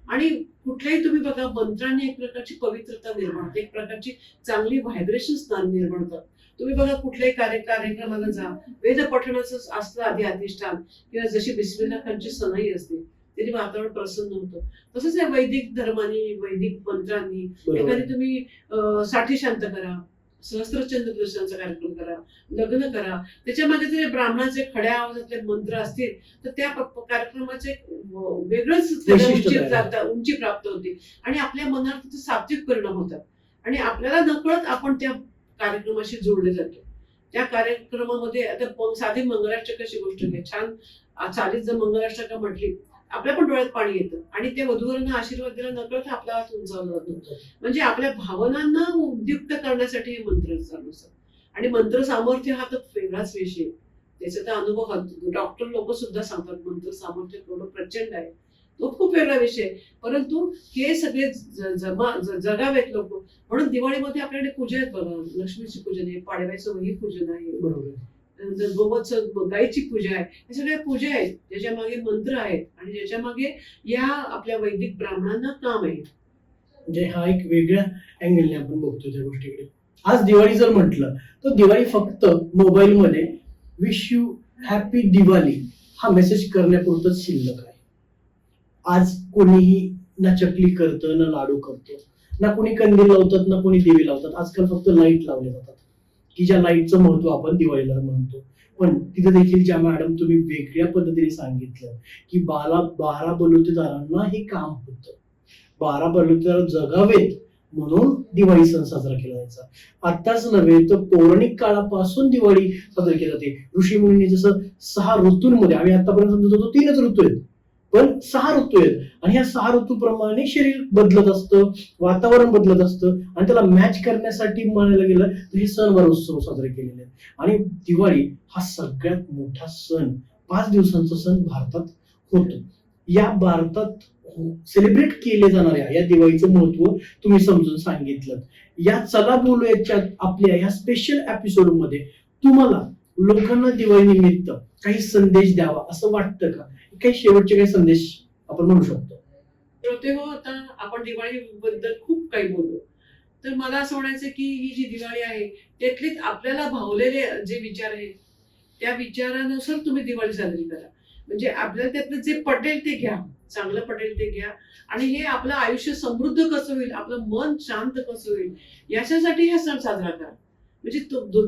Speaker 1: आणि कुठल्याही तुम्ही बघा, मंत्रांनी एक प्रकारची पवित्रता निर्माण होते, एक प्रकारची चांगली व्हायब्रेशन निर्माण होतात. तुम्ही बघा कुठल्याही कार्यक्रमाला जा, वेद पठणाचं असलं आधी अधिष्ठान किंवा जशी बिस्मिल्ला खानची सनई असते तरी वातावरण प्रसन्न होतं. तसंच या वैदिक धर्मानी, वैदिक मंत्रांनी एखादी तुम्ही साठी शांत करा, सहस्त्रचंद्र दर्शनाचा कार्यक्रम करा, लग्न करा, त्याच्या मागे जर ब्राह्मणाचे खड्या आवाजातले मंत्र असतील तर त्या कार्यक्रमाचे वेगळंच उंची प्राप्त होते आणि आपल्या मनावर त्याचे सात्विक परिणाम होतात आणि आपल्याला नकळत आपण त्या कार्यक्रमाशी जोडले जातो. त्या कार्यक्रमामध्ये आता साधी मंगलाष्टकाची गोष्ट घ्या, छान चालीत जर मंगलाष्टका म्हटली आपल्या पण डोळ्यात पाणी येतं आणि त्या वधूवरांना आशीर्वाद दिला नकळत आपला हात उंचावला जातो. म्हणजे आपल्या भावनांना उद्युक्त करण्यासाठी हे मंत्र चालू असतात. आणि मंत्र सामर्थ्य हा तर वेगळाच विषय, त्याचा तर अनुभव डॉक्टर लोक सुद्धा सांगतात मंत्र सामर्थ्य थोडं प्रचंड आहे, तो खूप वेगळा विषय. परंतु हे सगळे जगावेत लोक. म्हणून दिवाळीमध्ये आपल्याकडे पूजा आहेत बघा, लक्ष्मीची पूजन आहे, पाडव्याचं वही पूजन आहे, गोमत्सव गायची पूजा आहे, हे सगळ्या पूजा आहेत ज्याच्या मागे मंत्र आहेत आणि ज्याच्या मागे या आपल्या वैदिक ब्राह्मणांना काम आहे.
Speaker 2: म्हणजे हा एक वेगळ्या अँगलने आपण बघतो त्या गोष्टीकडे. आज दिवाळी जर म्हटलं तर दिवाळी फक्त मोबाईल मध्ये विश यू हॅपी दिवाळी हा मेसेज करण्यापुरतच शिल्लक आहे. आज कोणीही ना चकली करतं, ना लाडू करतो, ना कोणी कंदील लावतात, ना कोणी दिवे लावतात. आजकाल फक्त लाईट लावले जातात की ज्या लाईटचं महत्व आपण दिवाळीला म्हणतो. पण तिथे देखील ज्या मॅडम तुम्ही वेगळ्या पद्धतीने सांगितलं की 12 बलुतेदारांना हे काम होतं, 12 बलुतेदार जगावेत म्हणून दिवाळी सण साजरा केला जायचा. आताच नव्हे तर पौराणिक काळापासून दिवाळी साजरी केली जाते. ऋषी मुनींनी जसं 6 ऋतूंमध्ये, आम्ही आतापर्यंत समजत होतो 3च ऋतू आहेत, पण 6 ऋतू आहेत आणि ह्या 6 ऋतूप्रमाणे शरीर बदलत असतं, वातावरण बदलत असतं आणि त्याला मॅच करण्यासाठी म्हणायला गेलं तर हे सणवार उत्सव साजरे केलेले आहेत. आणि दिवाळी हा सगळ्यात मोठा सण, 5 दिवसांचा सण भारतात होतो. या भारतात सेलिब्रेट केले जाणाऱ्या या दिवाळीचं महत्व तुम्ही समजून सांगितलं. या चला बोलूयाच्या आपल्या या स्पेशल एपिसोड मध्ये तुम्हाला लोकांना दिवाळी निमित्त काही संदेश द्यावा असं वाटतं का? काही शेवटचे काही संदेश आपण म्हणू शकतो?
Speaker 1: श्रोतेहो, आता आपण दिवाळी बद्दल खूप काही बोललो, तर मला असं म्हणायचं की ही जी दिवाळी आहे त्यातले आपल्याला भावलेले जे विचार आहेत त्या विचारानुसार तुम्ही दिवाळी साजरी करा. म्हणजे आपल्याला त्यातलं जे पटेल ते घ्या, चांगलं पटेल ते घ्या आणि हे आपलं आयुष्य समृद्ध कसं होईल, आपलं मन शांत कसं होईल याच्यासाठी हा सण साजरा करा. म्हणजे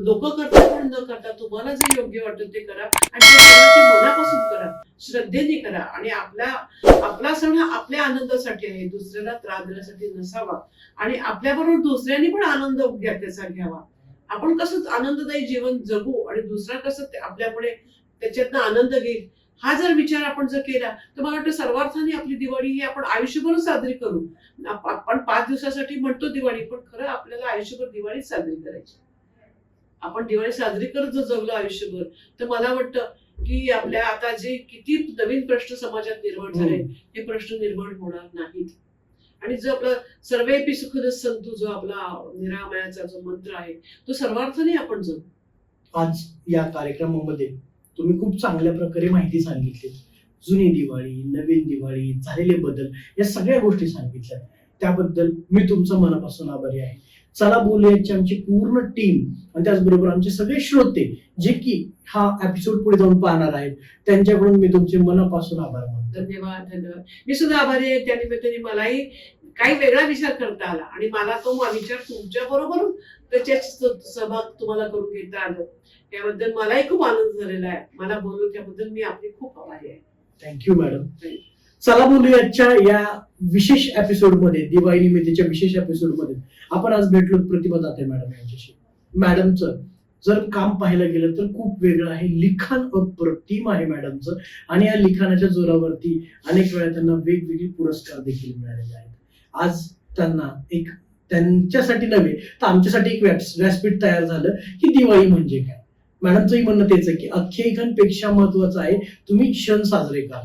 Speaker 1: लोक करतात पण न करता तुम्हाला जे योग्य वाटतं ते करा आणि ते मनापासून करा, श्रद्धेने करा. आणि आपला सण हा आपल्या आनंदासाठी आहे, दुसऱ्याला त्रास देण्यासाठी नसावा आणि आपल्याबरोबर दुसऱ्यांनी पण आनंद त्याचा घ्यावा. आपण कसं आनंददायी जीवन जगू आणि दुसरा कसं आपल्यापुढे त्याच्यातनं आनंद घेईल, हा जर विचार आपण जर केला तर मला वाटतं सर्वार्थाने आपली दिवाळी ही आपण आयुष्यभर साजरी करू. आपण 5 दिवसासाठी म्हणतो दिवाळी, पण खरं आपल्याला आयुष्यभर दिवाळी साजरी करायची. आपण दिवाळी साजरी करत जर जगलो आयुष्यभर तर मला वाटतं की आपल्या आता जे किती नवीन प्रश्न समाजात निर्माण झाले हे प्रश्न निर्माण होणार नाहीत. आणि जो आपला सर्वेपी सुखद संतू जो आपला निरामयाचा जो मंत्र आहे तो सर्वार्थाने आपण जगू.
Speaker 2: आज या कार्यक्रमामध्ये तुम्ही खूप चांगल्या प्रकारे माहिती सांगितली. जुनी दिवाळी, नवीन दिवाळी, झालेले बदल या सगळ्या गोष्टी सांगितल्या, त्याबद्दल मी तुमचं मनापासून आभारी आहे. चला बोलूयाची आमची पूर्ण टीम आणि त्याचबरोबर आमचे सगळे श्रोते जे की हा एपिसोड पुढे जाऊन पाहणार आहेत त्यांच्याकडून मी तुमचे मनापासून आभार मानतो.
Speaker 1: धन्यवाद. मी सुद्धा आभारी आहे. त्या निमित्ताने मलाही काही वेगळा विचार करता आला आणि मला तो विचार तुमच्या बरोबर त्याच्या सहभाग तुम्हाला करून घेता आलं, त्याबद्दल मलाही खूप आनंद झालेला आहे. मला बोललो त्याबद्दल मी आपली खूप आभारी आहे.
Speaker 2: Thank you madam. चला बोलूयाच्या या विशेष एपिसोड मध्ये, दिवाळी निमित्ताच्या विशेष एपिसोड मध्ये आपण आज भेटलो प्रतिभा दाते मॅडम यांच्याशी. मॅडमचं जर काम पाहायला गेलं तर खूप वेगळं आहे. लिखाण अप्रतिम आहे मॅडमचं, आणि या लिखाणाच्या जोरावरती अनेक वेळा त्यांना वेगवेगळे पुरस्कार देखील मिळालेले आहेत. आज त्यांना एक, त्यांच्यासाठी नव्हे तर आमच्यासाठी एक व्यासपीठ तयार झालं की दिवाळी म्हणजे काय. मॅडमचंही म्हणणं तेच आहे की आख्यायिकांपेक्षा महत्वाचं आहे तुम्ही क्षण साजरे करा,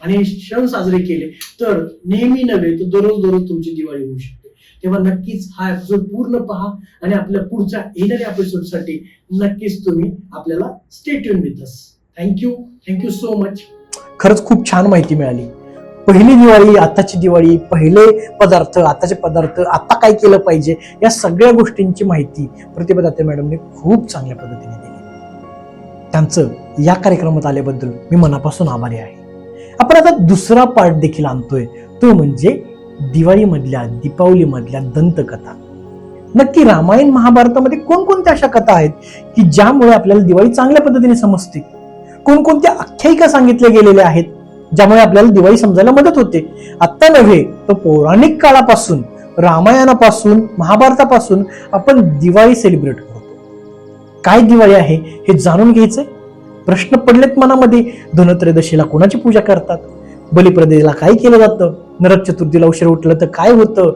Speaker 2: आणि क्षण साजरे केले तर नेहमी नव्हे तर दररोज दररोज तुमची दिवाळी होऊ शकते. तेव्हा नक्कीच हा एपिसोड पूर्ण पहा, आणि आपल्या पुढच्या येणाऱ्या एपिसोडसाठी नक्कीच तुम्ही आपल्याला stay tune with us. Thank you so much. खरंच खूप छान माहिती मिळाली. पहिली दिवाळी, आताची दिवाळी, पहिले पदार्थ, आताचे पदार्थ, आता काय केलं पाहिजे, या सगळ्या गोष्टींची माहिती प्रतिभा दाते मॅडमने खूप चांगल्या पद्धतीने दिली. त्यांचं या कार्यक्रमात आल्याबद्दल मी मनापासून आभारी आहे. आपण आता दुसरा पार्ट देखील आणतोय, तो म्हणजे दिवाळी मधल्या, दीपावली मधल्या दंतकथा. नक्की रामायण महाभारतामध्ये कोणकोणत्या अशा कथा आहेत की ज्यामुळे आपल्याला दिवाळी चांगल्या पद्धतीने समजते? कोणकोणत्या आख्यायिका सांगितल्या गेलेल्या आहेत ज्यामुळे आपल्याला दिवाळी समजायला मदत होते? आता नव्हे तर पौराणिक काळापासून, रामायणापासून, महाभारतापासून आपण दिवाळी सेलिब्रेट करतो. काय दिवाळी आहे हे जाणून घ्यायचंय? प्रश्न पडलेत मनामध्ये. धनत्रयोदशीला कोणाची पूजा करतात? बलिप्रदेला काय केलं जातं? नरक चतुर्थीला उशीर उठलं तर काय होतं?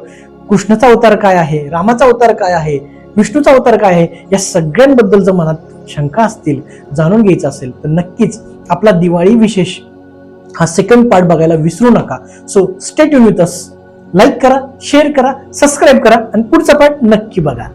Speaker 2: कृष्णाचा अवतार काय आहे? रामाचा अवतार काय आहे? विष्णूचा अवतार काय आहे? या सगळ्यांबद्दल जर मनात शंका असतील, जाणून घ्यायचं असेल तर नक्कीच आपला दिवाळी विशेष हा सेकंड पार्ट बघायला विसरू नका. So stay tune with us. Like करा, शेअर करा, सबस्क्राईब करा, आणि पुढचा पार्ट नक्की बघा.